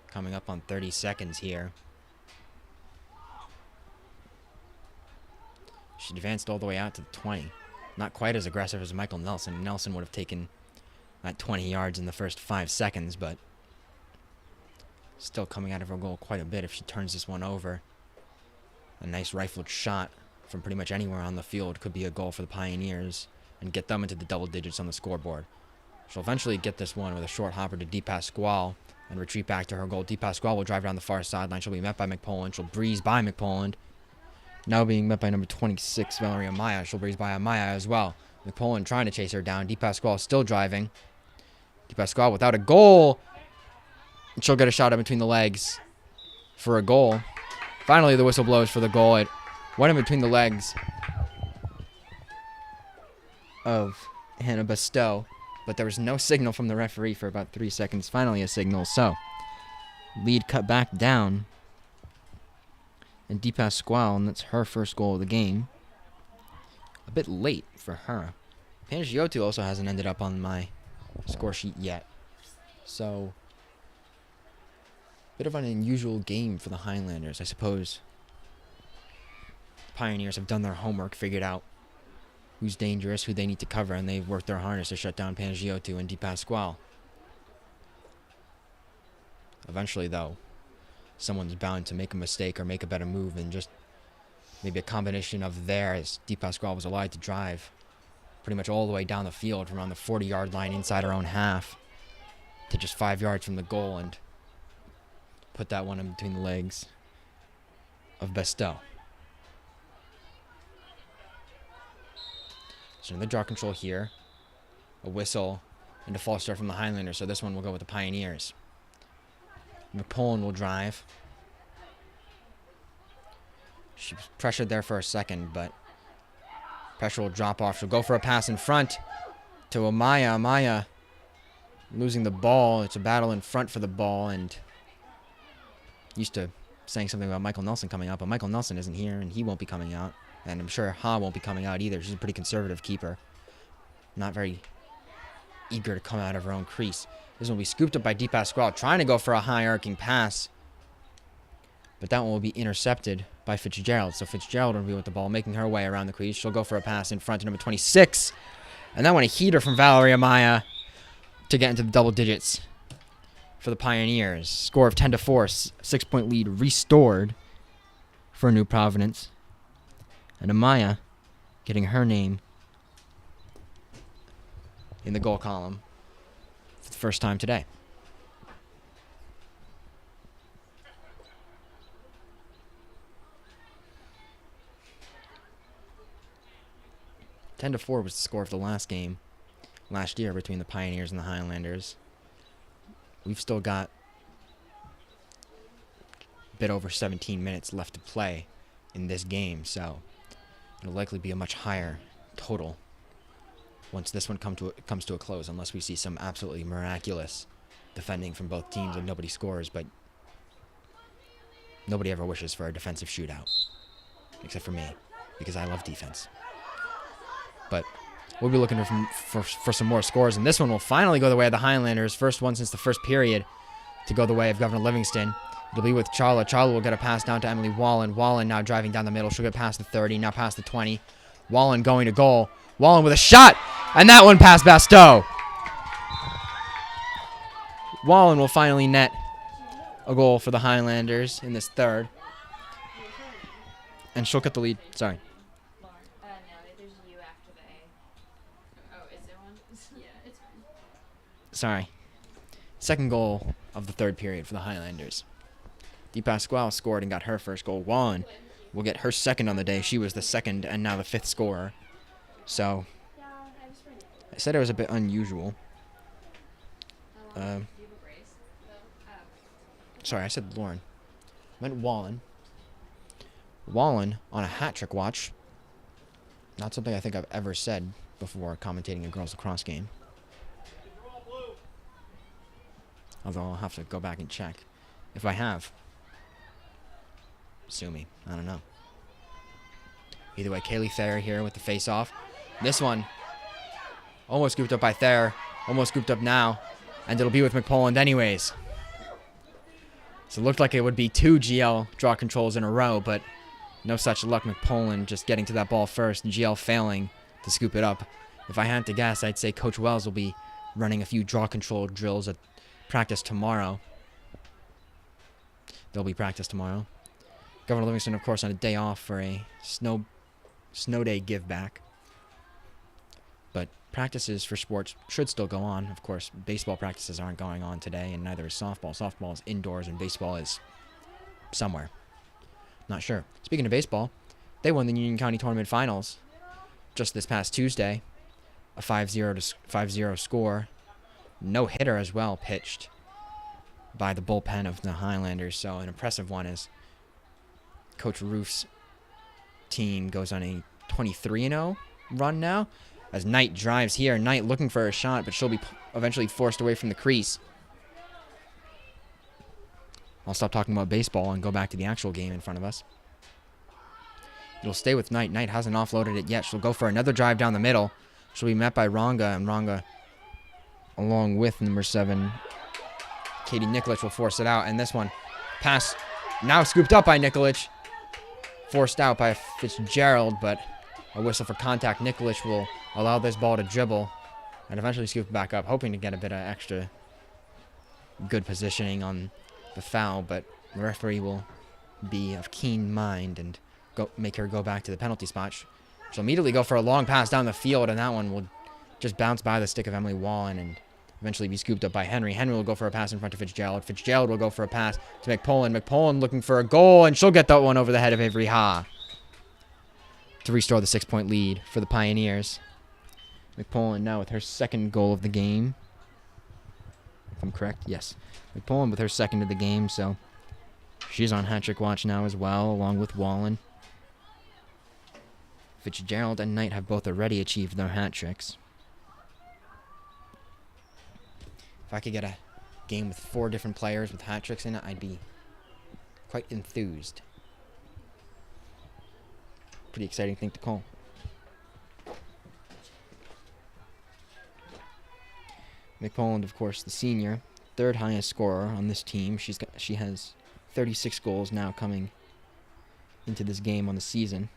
coming up on 30 seconds here. She advanced all the way out to the 20. Not quite as aggressive as Michael Nelson. Nelson would have taken that 20 yards in the first 5 seconds, but still coming out of her goal quite a bit if she turns this one over. A nice rifled shot from pretty much anywhere on the field could be a goal for the Pioneers and get them into the double digits on the scoreboard. She'll eventually get this one with a short hopper to Di Pasquale and retreat back to her goal. Di Pasquale will drive down the far sideline. She'll be met by McPoland. She'll breeze by McPoland. Now being met by number 26, Valerie Amaya. She'll breeze by Amaya as well. McPoland trying to chase her down. Di Pasquale still driving. Di Pasquale without a goal. And she'll get a shot up between the legs for a goal. Finally, the whistle blows for the goal. It went in between the legs of Hannah Bestow, but there was no signal from the referee for about 3 seconds. Finally a signal, so lead cut back down. And Di Pasquale, and that's her first goal of the game. A bit late for her. Pangiotu also hasn't ended up on my score sheet yet. So, bit of an unusual game for the Highlanders, I suppose. The Pioneers have done their homework, figured out who's dangerous, who they need to cover, and they've worked their hardest to shut down Pangiotu and Di Pasquale. Eventually, though, someone's bound to make a mistake or make a better move, and just maybe a combination of theirs. Di Pasquale was allowed to drive pretty much all the way down the field from around the 40-yard line inside her own half to just 5 yards from the goal and put that one in between the legs of Bestow. So another draw control here, a whistle, and a false start from the Highlanders, so this one will go with the Pioneers. McPoland will drive. She was pressured there for a second, but pressure will drop off. She'll go for a pass in front to Amaya. Amaya losing the ball. It's a battle in front for the ball, and used to saying something about Michael Nelson coming out, but Michael Nelson isn't here, and he won't be coming out. And I'm sure Ha won't be coming out either. She's a pretty conservative keeper. Not very eager to come out of her own crease. This one will be scooped up by Di Pasquale, trying to go for a high arcing pass. But that one will be intercepted by Fitzgerald. So Fitzgerald will be with the ball, making her way around the crease. She'll go for a pass in front to number 26. And that one a heater from Valerie Amaya to get into the double digits for the Pioneers. Score of 10-4, 6-point lead restored for New Providence. And Amaya getting her name in the goal column for the first time today. Ten to 4 was the score of the last game last year between the Pioneers and the Highlanders. We've still got a bit over 17 minutes left to play in this game, so it'll likely be a much higher total once this one comes to a close, unless we see some absolutely miraculous defending from both teams and nobody scores. But nobody ever wishes for a defensive shootout, except for me, because I love defense. But we'll be looking for some more scores, and this one will finally go the way of the Highlanders. First one since the first period to go the way of Governor Livingston. It'll be with Charla. Charla will get a pass down to Emily Wallen. Wallen now driving down the middle. She'll get past the 30, now past the 20. Wallen going to goal. Wallen with a shot. And that one past Basteau. Wallen will finally net a goal for the Highlanders in this third. And she'll get the lead. Sorry. No, there's U after the A. Oh, is there one? Yeah, it's fine. Sorry. Second goal of the third period for the Highlanders. DePasquale scored and got her first goal. Wallen will get her second on the day. She was the second and now the fifth scorer. So, I said it was a bit unusual. Sorry, I said Lauren. I meant Wallen. Wallen on a hat trick watch. Not something I think I've ever said before commentating a girls lacrosse game. Although I'll have to go back and check. If I have. Sue me. I don't know. Either way, Kaylee Thayer here with the face-off. This one almost scooped up by Thayer. Almost scooped up now. And it'll be with McPoland anyways. So it looked like it would be 2 GL draw controls in a row, but no such luck. McPoland just getting to that ball first, and GL failing to scoop it up. If I had to guess, I'd say Coach Wells will be running a few draw control drills at practice tomorrow. There'll be practice tomorrow. Governor Livingston, of course, on a day off for a snow day give back. But practices for sports should still go on. Of course, baseball practices aren't going on today, and neither is softball. Softball is indoors, and baseball is somewhere. Not sure. Speaking of baseball, they won the Union County Tournament Finals just this past Tuesday. A 5-0 score. No hitter as well pitched by the bullpen of the Highlanders. So an impressive one as Coach Roof's team goes on a 23-0 run now. As Knight drives here. Knight looking for a shot, but she'll be eventually forced away from the crease. I'll stop talking about baseball and go back to the actual game in front of us. It'll stay with Knight. Knight hasn't offloaded it yet. She'll go for another drive down the middle. She'll be met by Ronga, and Ronga, along with number 7, Katie Nikolic, will force it out. And this one, pass now scooped up by Nikolic. Forced out by Fitzgerald, but a whistle for contact. Nikolic will allow this ball to dribble and eventually scoop back up, hoping to get a bit of extra good positioning on the foul, but the referee will be of keen mind and make her go back to the penalty spot. She'll immediately go for a long pass down the field, and that one will just bounce by the stick of Emily Wallen and eventually be scooped up by Henry. Henry will go for a pass in front of Fitzgerald. Fitzgerald will go for a pass to McPoland. McPoland looking for a goal, and she'll get that one over the head of Avery Ha to restore the 6-point lead for the Pioneers. McPoland now with her second goal of the game. If I'm correct, yes. McPoland with her second of the game, so she's on hat trick watch now as well, along with Wallen. Fitzgerald and Knight have both already achieved their hat tricks. If I could get a game with 4 different players with hat tricks in it, I'd be quite enthused. Pretty exciting thing to call. McPoland, of course, the senior, third highest scorer on this team. She has 36 goals now coming into this game on the season.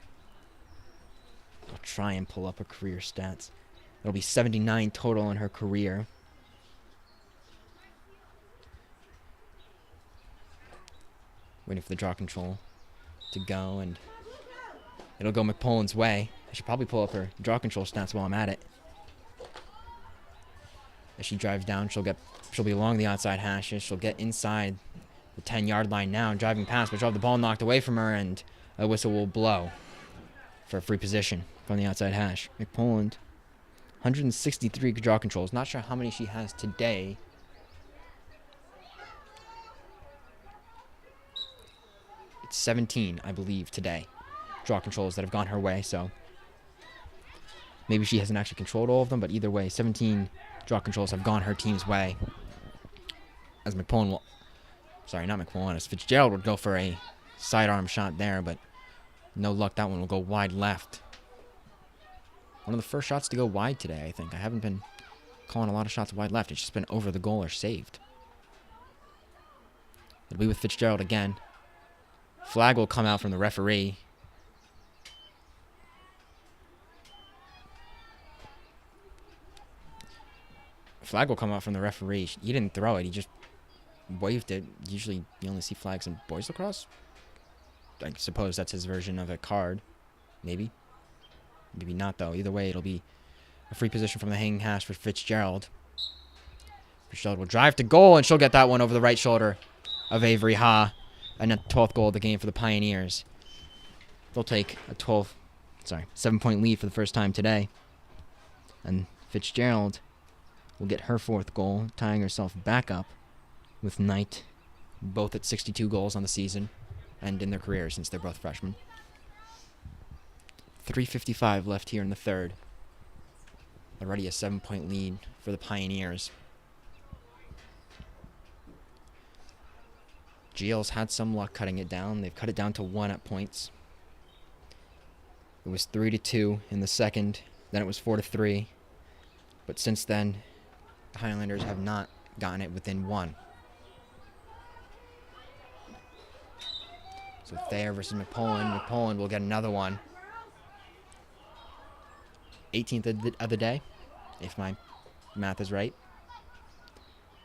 I'll try and pull up her career stats. It'll be 79 total in her career. Waiting for the draw control to go, and it'll go McPoland's way. I should probably pull up her draw control stats while I'm at it. As she drives down, she'll be along the outside hashes. She'll get inside the 10-yard line now, driving past, but she'll have the ball knocked away from her, and a whistle will blow for a free position from the outside hash. McPoland, 163 draw controls. Not sure how many she has today. It's 17, I believe, today. Draw controls that have gone her way, so maybe she hasn't actually controlled all of them, but either way, 17 draw controls have gone her team's way. As McPoland will... Sorry, not McPoland. As Fitzgerald would go for a sidearm shot there, but no luck. That one will go wide left. One of the first shots to go wide today, I think. I haven't been calling a lot of shots wide left. It's just been over the goal or saved. It'll be with Fitzgerald again. Flag will come out from the referee. Flag will come out from the referee. He didn't throw it. He just waved it. Usually you only see flags in boys lacrosse. I suppose that's his version of a card. Maybe. Maybe not, though. Either way, it'll be a free position from the hanging hash for Fitzgerald. Fitzgerald will drive to goal, and she'll get that one over the right shoulder of Avery Ha. And a 12th goal of the game for the Pioneers. They'll take a 7-point lead for the first time today. And Fitzgerald will get her 4th goal, tying herself back up with Knight, both at 62 goals on the season and in their careers since they're both freshmen. 3:55 left here in the third. Already a 7-point lead for the Pioneers. GL's had some luck cutting it down. They've cut it down to 1 at points. It was 3-2 in the second. Then it was 4-3. But since then, the Highlanders have not gotten it within 1. So Thayer versus McPolin. McPolin will get another one. 18th of the day, if my math is right.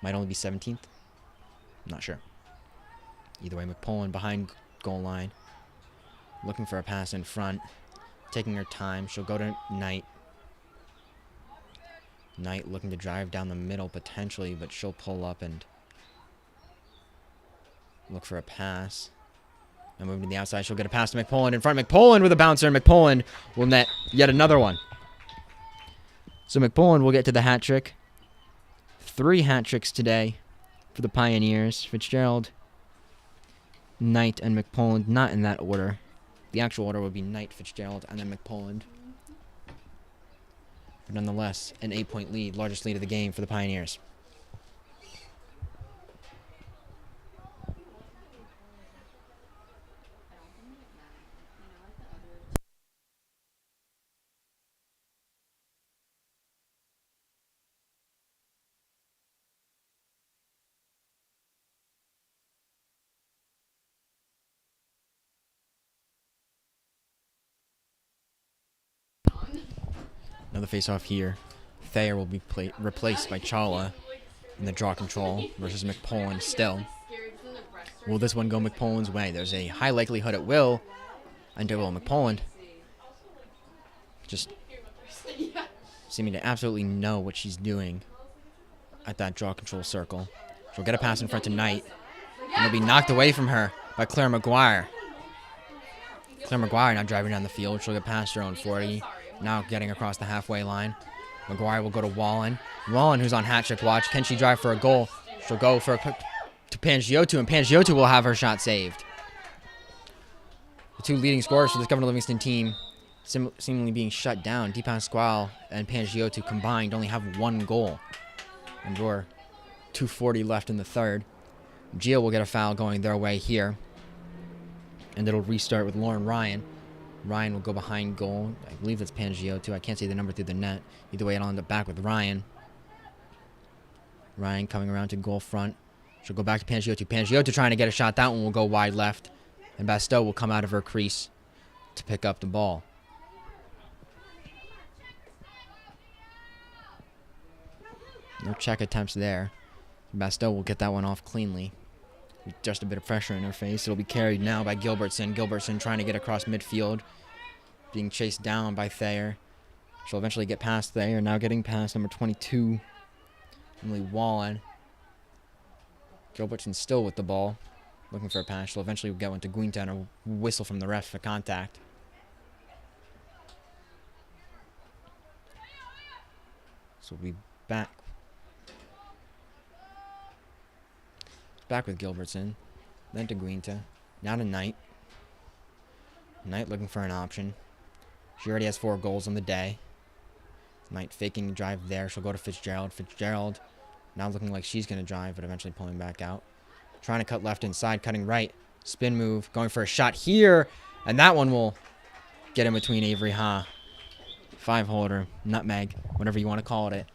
Might only be 17th. I'm not sure. Either way, McPolin behind goal line. Looking for a pass in front. Taking her time. She'll go to Knight. Knight looking to drive down the middle potentially, but she'll pull up and look for a pass. Now moving to the outside, she'll get a pass to McPolin. In front, McPolin with a bouncer. McPolin will net yet another one. So McPolin will get to the hat trick. 3 hat tricks today for the Pioneers. Fitzgerald, Knight, and McPolin, not in that order. The actual order would be Knight, Fitzgerald, and then McPolin. But nonetheless, an 8-point lead, largest lead of the game for the Pioneers. Another face-off here. Thayer will be replaced by Chala in the draw control versus McPolin still. Will this one go McPolin's way? There's a high likelihood it will. And it will. McPolin just seeming to absolutely know what she's doing at that draw control circle. She'll get a pass in front to Knight. And it'll be knocked away from her by Claire McGuire. Claire McGuire now driving down the field. She'll get past her own 40. Now getting across the halfway line. McGuire will go to Wallen. Wallen, who's on hat trick watch. Can she drive for a goal? She'll go for to Pangiotu, and Pangiotu will have her shot saved. The 2 leading scorers for this Governor Livingston team seemingly being shut down. Di Pasquale and Pangiotu combined only have 1 goal. And we're 2:40 left in the third. Gio will get a foul going their way here. And it'll restart with Lauren Ryan. Ryan will go behind goal. I believe that's Pangiotu. I can't see the number through the net. Either way, it'll end up back with Ryan. Ryan coming around to goal front. She'll go back to Pangiotu. Pangiotu trying to get a shot. That one will go wide left. And Basteau will come out of her crease to pick up the ball. No check attempts there. Basteau will get that one off cleanly. With just a bit of pressure in her face. It'll be carried now by Gilbertson. Gilbertson trying to get across midfield. Being chased down by Thayer. She'll eventually get past Thayer. Now getting past number 22. Emily Wallen. Gilbertson still with the ball. Looking for a pass. She'll eventually get one to Guinta and a whistle from the ref for contact. So we'll be back. Back with Gilbertson. Then to Guinta. Now to Knight. Knight looking for an option. She already has 4 goals on the day. Knight faking the drive there. She'll go to Fitzgerald. Fitzgerald now looking like she's going to drive, but eventually pulling back out. Trying to cut left inside, cutting right. Spin move. Going for a shot here. And that one will get in between Avery Ha. 5-holder. Nutmeg. Whatever you want to call it.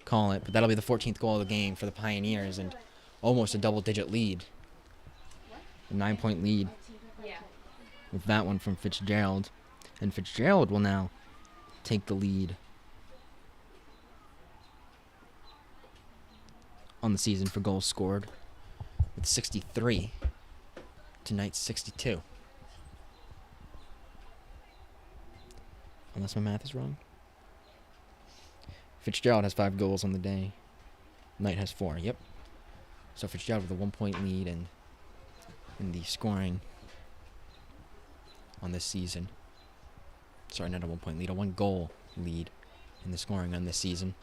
But that'll be the 14th goal of the game for the Pioneers. And almost a double-digit lead. A 9-point lead. With that one from Fitzgerald. And Fitzgerald will now take the lead. on the season for goals scored with 63 to Knight's 62. Unless my math is wrong. Fitzgerald has 5 goals on the day. Knight has 4. Yep. So Fitzgerald with a 1-point lead in the scoring on this season. Sorry, not a 1-point lead, a 1-goal lead in the scoring on this season.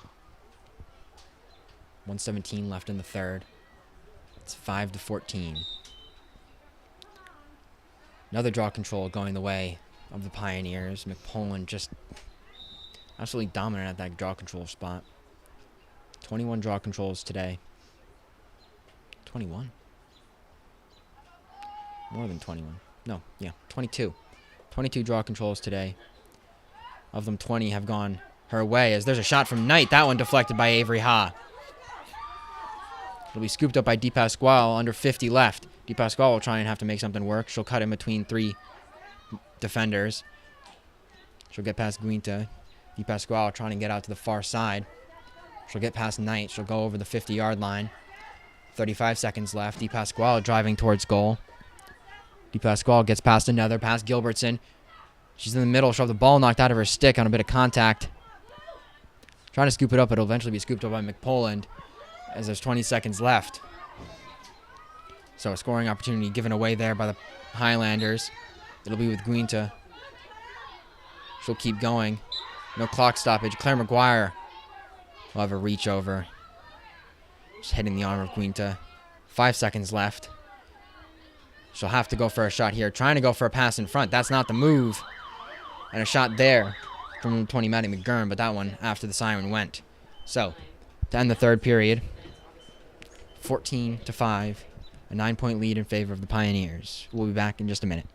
1:17 left in the third. It's 5-14. Another draw control going the way of the Pioneers. McPoland just absolutely dominant at that draw control spot. 21 draw controls today. 21? More than 21. No, yeah, 22. 22 draw controls today. Of them, 20 have gone her way as there's a shot from Knight. That one deflected by Avery Ha. It'll be scooped up by DePasquale. Under 50 left. DePasquale will try and have to make something work. She'll cut in between 3 defenders. She'll get past Guinta. DePasquale trying to get out to the far side. She'll get past Knight. She'll go over the 50-yard line. 35 seconds left. DePasquale driving towards goal. DePasquale gets past another. Past Gilbertson. She's in the middle. She'll have the ball knocked out of her stick on a bit of contact. Trying to scoop it up. It'll eventually be scooped up by McPoland as there's 20 seconds left. So a scoring opportunity given away there by the Highlanders. It'll be with Guinta. She'll keep going. No clock stoppage. Claire McGuire will have a reach over. Just hitting the arm of Guinta. 5 seconds left. She'll have to go for a shot here. Trying to go for a pass in front. That's not the move. And a shot there from 20 Maddie McGurn, but that one after the siren went. So, to end the third period, 14-5, a 9-point lead in favor of the Pioneers. We'll be back in just a minute.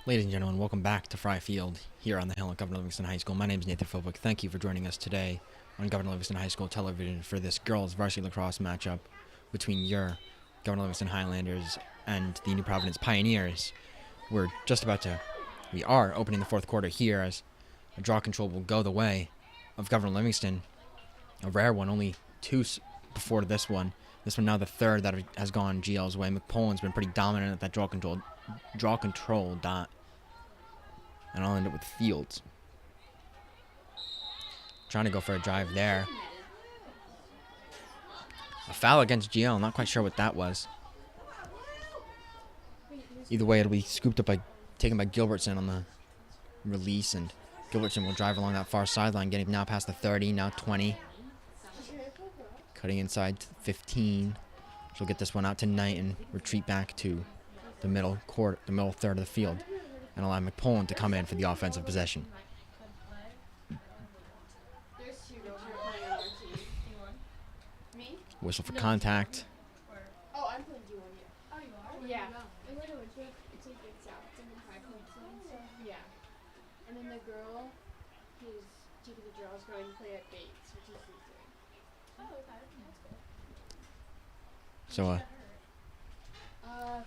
Ladies and gentlemen, welcome back to Fry Field here on the Hill at Governor Livingston High School. My name is Nathan Philbrick. Thank you for joining us today on Governor Livingston High School television for this girls varsity lacrosse matchup between your Governor Livingston Highlanders and the New Providence Pioneers. We are opening the fourth quarter here as a draw control will go the way of Governor Livingston. A rare one, only two before this one. This one now the third that has gone GL's way. McPoland's been pretty dominant at that draw control dot. And I'll end up with Fields. Trying to go for a drive there. A foul against GL. Not quite sure what that was. Either way, it'll be scooped up taken by Gilbertson on the release, and Gilbertson will drive along that far sideline, getting now past the 30, now 20. Cutting inside to 15. She'll get this one out tonight and retreat back to the middle third of the field, and allow McPoland to come in for the offensive possession. Whistle for contact. Oh, I'm playing D1, yeah. Oh, you are? Yeah. And then it's like south. It's in the 5 point zone, so yeah. And then the girl who's taking the draw is going to play at Bates, which is Tuesday. Oh, okay. That's cool. So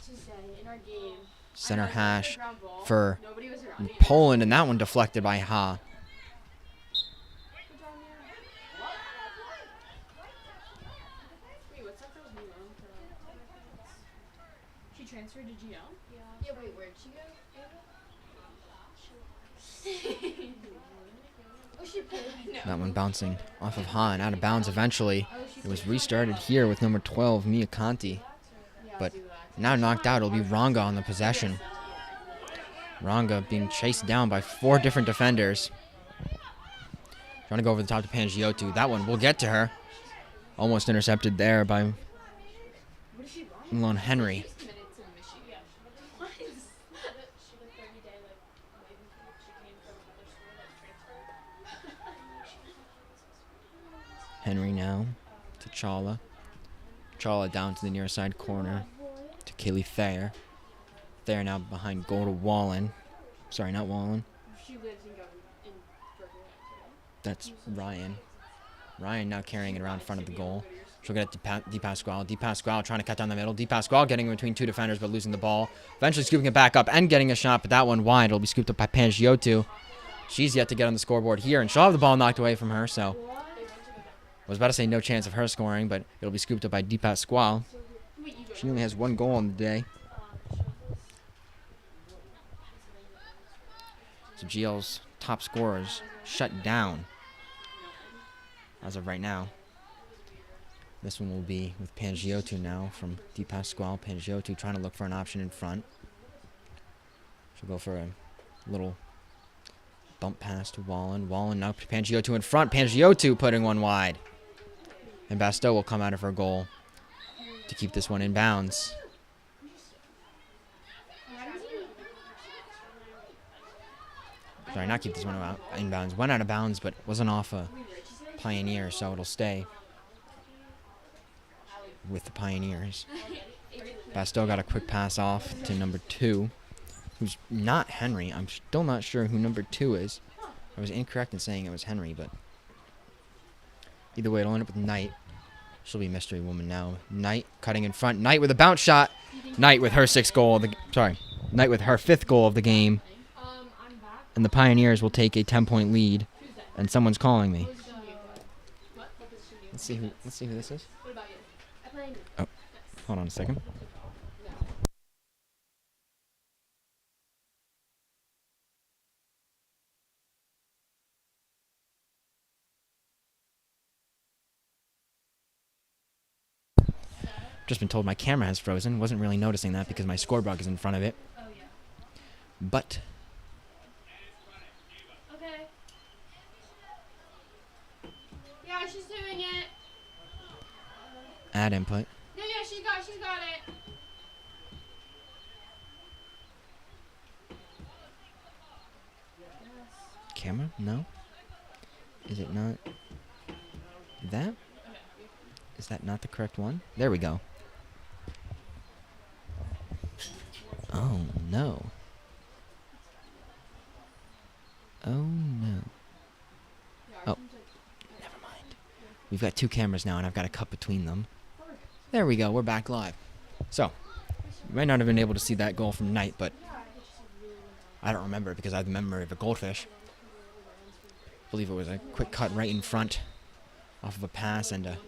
Tuesday in our game. center I know, hash ground ball. for Nobody was around either. Poland, and that one deflected by Ha. Good job, man. Wait, what's that girl's name? She transferred to GL? Yeah, wait, where'd she go? Oh, she played. No. That one bouncing off of Ha and out of bounds eventually. It was restarted here with number 12, Mia Conti. But now knocked out, it'll be Ranga on the possession. Ranga being chased down by 4 different defenders. Trying to go over the top to Pangiotu. That one will get to her. Almost intercepted there by Lon Henry. Henry now to Chala. Chala down to the near side corner to Kaylee Thayer. Thayer now behind goal to Wallen. Sorry, not Wallen. She lives in Berkeley. That's Ryan. Ryan now carrying it around front of the goal. She'll get it to Di Pasquale. Di Pasquale trying to cut down the middle. Di Pasquale getting in between 2 defenders but losing the ball. Eventually scooping it back up and getting a shot, but that one wide. It'll be scooped up by Pangiotu. She's yet to get on the scoreboard here, and she'll have the ball knocked away from her, so I was about to say no chance of her scoring, but it'll be scooped up by Di Pasquale. She only has 1 goal on the day. So GL's top scorers shut down as of right now. This one will be with Pangiotu now from Di Pasquale. Pangiotu trying to look for an option in front. She'll go for a little bump pass to Wallen. Wallen now to Pangiotu in front. Pangiotu putting one wide. And Basteau will come out of her goal to keep this one in bounds. Sorry, not keep this one out in bounds. Went out of bounds, but wasn't off a Pioneer, so it'll stay with the Pioneers. Basteau got a quick pass off to number 2, who's not Henry. I'm still not sure who number 2 is. I was incorrect in saying it was Henry, but either way, it'll end up with Knight. She'll be mystery woman now. Knight cutting in front. Knight with a bounce shot. Knight with her 6th goal. Knight with her 5th goal of the game. And the Pioneers will take a 10-point lead. And someone's calling me. Let's see who this is. Oh, hold on a second. Just been told my camera has frozen. Wasn't really noticing that because my scorebook is in front of it. Oh, yeah. But Okay. Yeah, she's doing it. add input. Yeah, she's got it. Camera? No. Is it not that? Is that not the correct one? There we go. Oh, no. Oh no. Oh, never mind. We've got two cameras now, and I've got a cut between them. There we go. We're back live. So, you might not have been able to see that goal from Knight, but I don't remember it because I have the memory of a goldfish. I believe it was a quick cut right in front off of a pass and a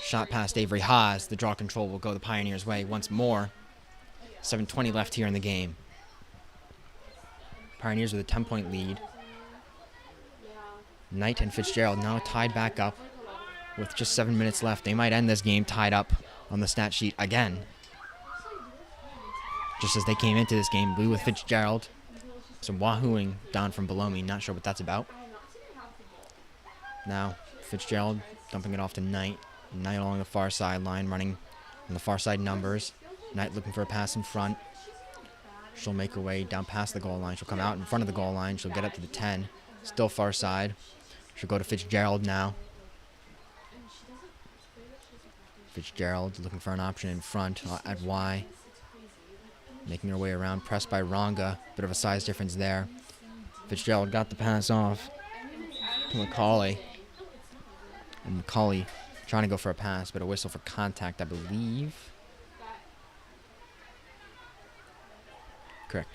shot past Avery Haas. The draw control will go the Pioneers' way once more. 7:20 left here in the game. Pioneers with a 10-point lead. Knight and Fitzgerald now tied back up with just 7 minutes left. They might end this game tied up on the stat sheet again. Just as they came into this game, Blue with Fitzgerald. Some wahooing down from below me. Not sure what that's about. Now Fitzgerald dumping it off to Knight. Knight along the far sideline, running on the far side numbers. Knight looking for a pass in front. She'll make her way down past the goal line. She'll come out in front of the goal line. She'll get up to the 10. Still far side. She'll go to Fitzgerald now. Fitzgerald looking for an option in front at Y. Making her way around. Pressed by Ronga. Bit of a size difference there. Fitzgerald got the pass off to Macaulay. And Macaulay trying to go for a pass, but a whistle for contact, I believe. Correct.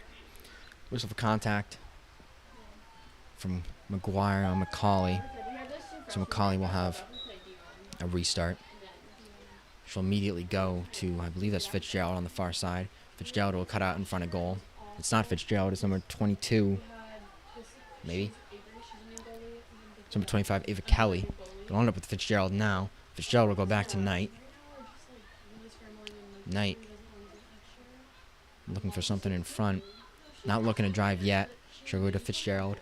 Whistle for contact from McGuire on Macaulay. So Macaulay will have a restart. She'll immediately go to, I believe that's Fitzgerald on the far side. Fitzgerald will cut out in front of goal. It's not Fitzgerald, it's number 22. Maybe. It's number 25, Ava Kelly. It'll end up with Fitzgerald now. Fitzgerald will go back to Knight. Knight looking for something in front. Not looking to drive yet. She'll go to Fitzgerald.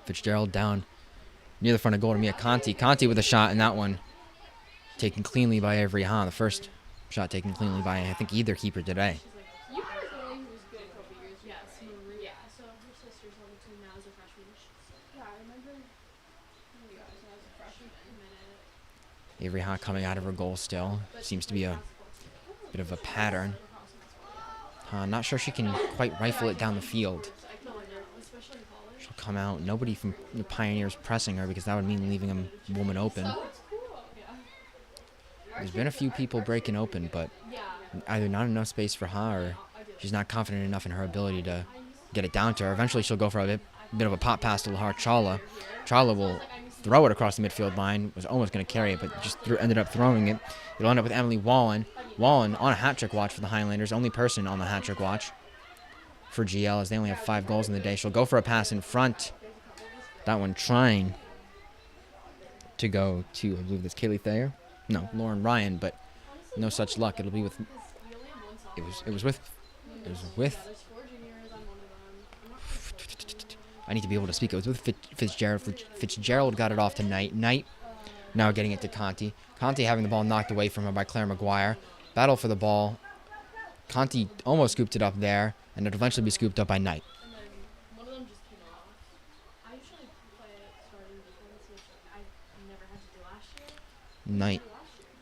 Fitzgerald down near the front of goal to Mia Conti. Conti with a shot, and that one taken cleanly by Avery Hahn. The first shot taken cleanly by, I think, either keeper today. Avery Hahn coming out of her goal still. Seems to be a bit of a pattern. Not sure she can quite rifle it down the field. She'll come out. Nobody from the Pioneers pressing her because that would mean leaving a woman open. There's been a few people breaking open, but either not enough space for her or she's not confident enough in her ability to get it down to her. Eventually she'll go for a bit of a pop pass to Lahar Chawla. Chawla will throw it across the midfield line. Was almost going to carry it, but just ended up throwing it. It'll end up with Emily Wallen. Wallen on a hat-trick watch for the Highlanders. Only person on the hat-trick watch for GL as they only have 5 goals in the day. She'll go for a pass in front. That one trying to go to, I believe that's Kaylee Thayer. No, Lauren Ryan, but no such luck. It'll be with, it was with, I need to be able to speak. It was with Fitzgerald. Fitzgerald got it off to Knight. Knight now getting it to Conti. Conti having the ball knocked away from her by Claire McGuire. Battle for the ball. Conti almost scooped it up there, and it'll eventually be scooped up by Knight. Knight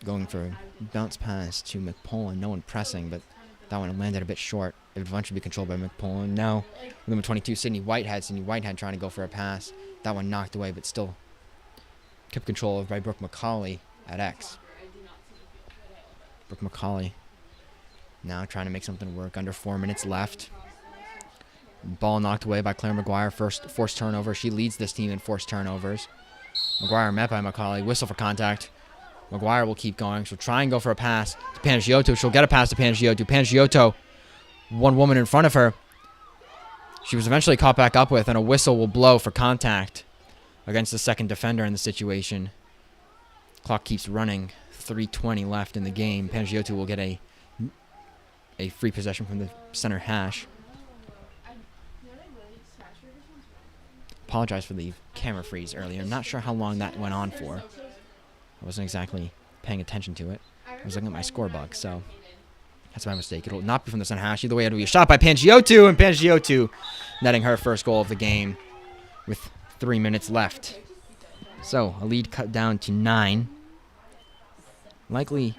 going for a bounce pass to McPolin. No one pressing, but that one landed a bit short. It would eventually be controlled by McPolin. Now, number 22, Sydney Whitehead. Sydney Whitehead trying to go for a pass. That one knocked away, but still kept control of by Brooke McCauley at X. Brooke McCauley now trying to make something work. Under 4 minutes left. Ball knocked away by Claire McGuire. First forced turnover. She leads this team in forced turnovers. McGuire met by McCauley. Whistle for contact. McGuire will keep going. She'll try and go for a pass to Panagiotou. She'll get a pass to Panagiotou. Panagiotou, one woman in front of her. She was eventually caught back up with, and a whistle will blow for contact against the second defender in the situation. Clock keeps running. 3:20 left in the game. Panagiotou will get a free possession from the center hash. Apologize for the camera freeze earlier. I'm not sure how long that went on for. I wasn't exactly paying attention to it. I was looking at my score bug, so that's my mistake. It'll not be from the center hash. Either way, it'll be a shot by Panagiotou, and Panagiotou netting her first goal of the game with 3 minutes left. So, a lead cut down to 9. Likely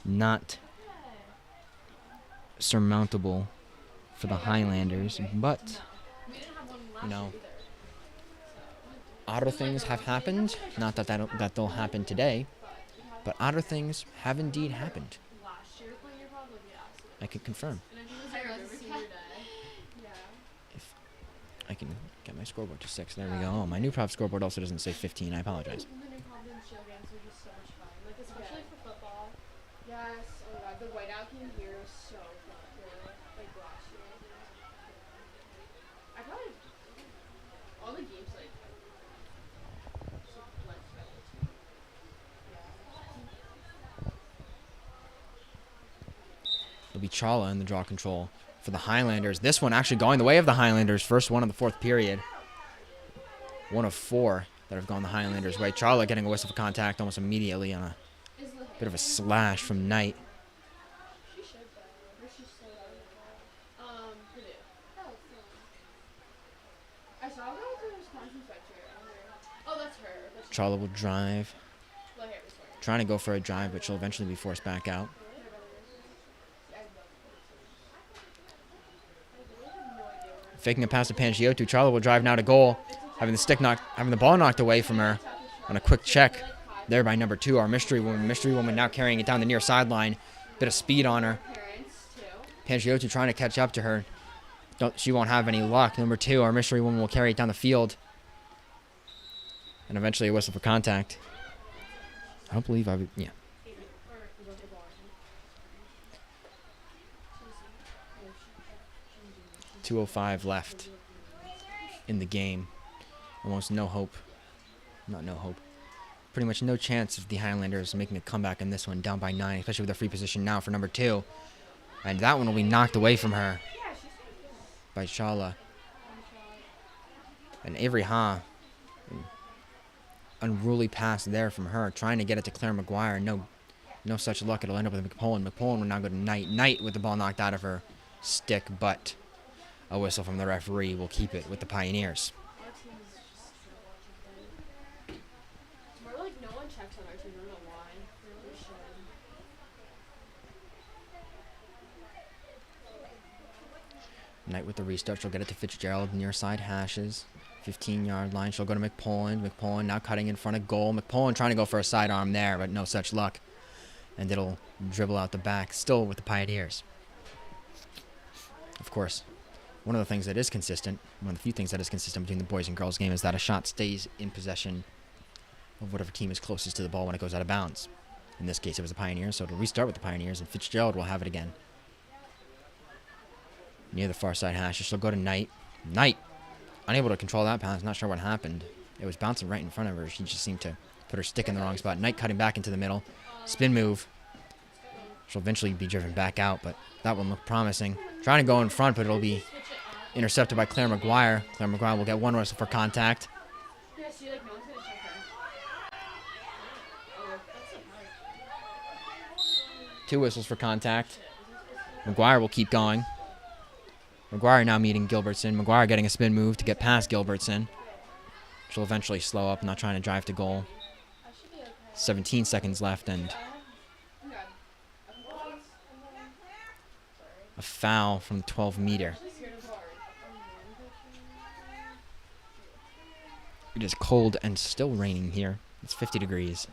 not surmountable for the Highlanders, but We didn't have one last you know, year either. odder things have happened. Not that they'll happen today, but odder things have indeed happened. Last year playing your probably asked. I can confirm. And I think it was I like remember our senior that. day. Yeah. If I can get my scoreboard to 6, there we go. Oh, my new prop scoreboard also doesn't say 15. I apologize. And the new Providence Shield games are just so much fun. Like especially for football. Yes. Oh my god, the whiteout game here is so fun too. Like last year. I probably all the games like like better too. It'll be Chala in the draw control for the Highlanders. This one actually going the way of the Highlanders. First one of the fourth period. One of 4 that have gone the Highlanders' way. Chala getting a whistle for contact almost immediately on a Is the bit of a slash from Knight. She should though. Or she's so Purdue. Oh, cool. I saw her with her Wisconsin sweatshirt. I wonder. Oh, that's her. That's Chala will drive. What hair was wearing. Trying to go for a drive, but she'll eventually be forced back out. Faking a pass to Pangiotu. Chala will drive now to goal. Having the ball knocked away from her on a quick check there by number 2, our mystery woman. Mystery woman now carrying it down the near sideline. Bit of speed on her. Parents too. Pangiotu trying to catch up to her. She won't have any luck. Number 2, our mystery woman will carry it down the field. And eventually a whistle for contact. I don't believe I would, yeah. 2:05 left in the game. Almost no hope. Not no hope. Pretty much no chance of the Highlanders making a comeback in this one, down by 9, especially with their free position now for number 2. And that one will be knocked away from her by Chala. And Avery Ha. Unruly pass there from her, trying to get it to Claire McGuire. No such luck. It'll end up with McPullen. McPullen will now go to Knight. Knight with the ball knocked out of her stick, but a whistle from the referee will keep it with the Pioneers. Our team is just terrible at checking. More like no one checks on our team. I don't know why. They really should. Knight with the restart. She'll get it to Fitzgerald near side hashes. 15-yard line. She'll go to McPullen. McPullen now cutting in front of goal. McPullen trying to go for a sidearm there, but no such luck. And it'll dribble out the back, still with the Pioneers. Of course, one of the things that is consistent, one of the few things that is consistent between the boys and girls game is that a shot stays in possession of whatever team is closest to the ball when it goes out of bounds. In this case, it was the Pioneers, so it'll restart with the Pioneers, and Fitzgerald will have it again. Near the far side hash, she'll go to Knight. Knight, unable to control that pass, not sure what happened. It was bouncing right in front of her. She just seemed to put her stick in the wrong spot. Knight cutting back into the middle. Spin move. She'll eventually be driven back out, but that one looked promising. Trying to go in front, but it'll be intercepted by Claire McGuire. Claire McGuire will get one whistle for contact. Yeah, see, like no one's gonna check her. Oh, that's so hard. 2 whistles for contact. McGuire will keep going. McGuire now meeting Gilbertson. McGuire getting a spin move to get past Gilbertson. She'll eventually slow up, not trying to drive to goal. 17 seconds left, and a foul from the 12-meter. It is cold and still raining here. It's 50 degrees.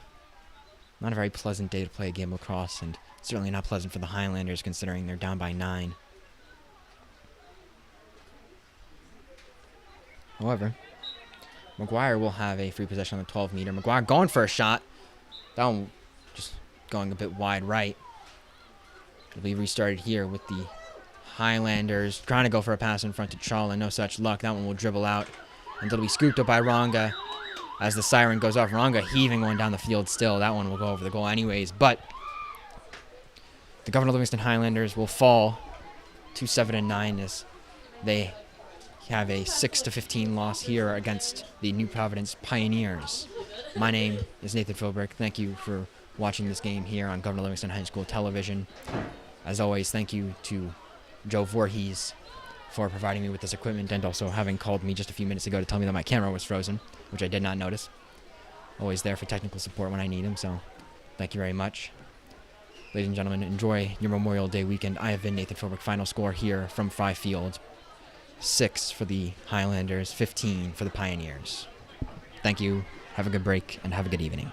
Not a very pleasant day to play a game of lacrosse, and certainly not pleasant for the Highlanders considering they're down by 9. However, McGuire will have a free possession on the 12-meter. McGuire going for a shot. That one just going a bit wide right. It'll be restarted here with the Highlanders trying to go for a pass in front to Chala. No such luck. That one will dribble out. And it'll be scooped up by Ranga as the siren goes off. Ranga heaving one down the field still. That one will go over the goal anyways. But the Governor Livingston Highlanders will fall to 7-9 as they have a 6-15 loss here against the New Providence Pioneers. My name is Nathan Philbrick. Thank you for watching this game here on Governor Livingston High School Television. As always, thank you to Joe Voorhees for providing me with this equipment and also having called me just a few minutes ago to tell me that my camera was frozen, which I did not notice. Always there for technical support when I need him, so thank you very much. Ladies and gentlemen, enjoy your Memorial Day weekend. I have been Nathan Philbrick. Final score here from Fry Field. 6 for the Highlanders, 15 for the Pioneers. Thank you. Have a good break and have a good evening.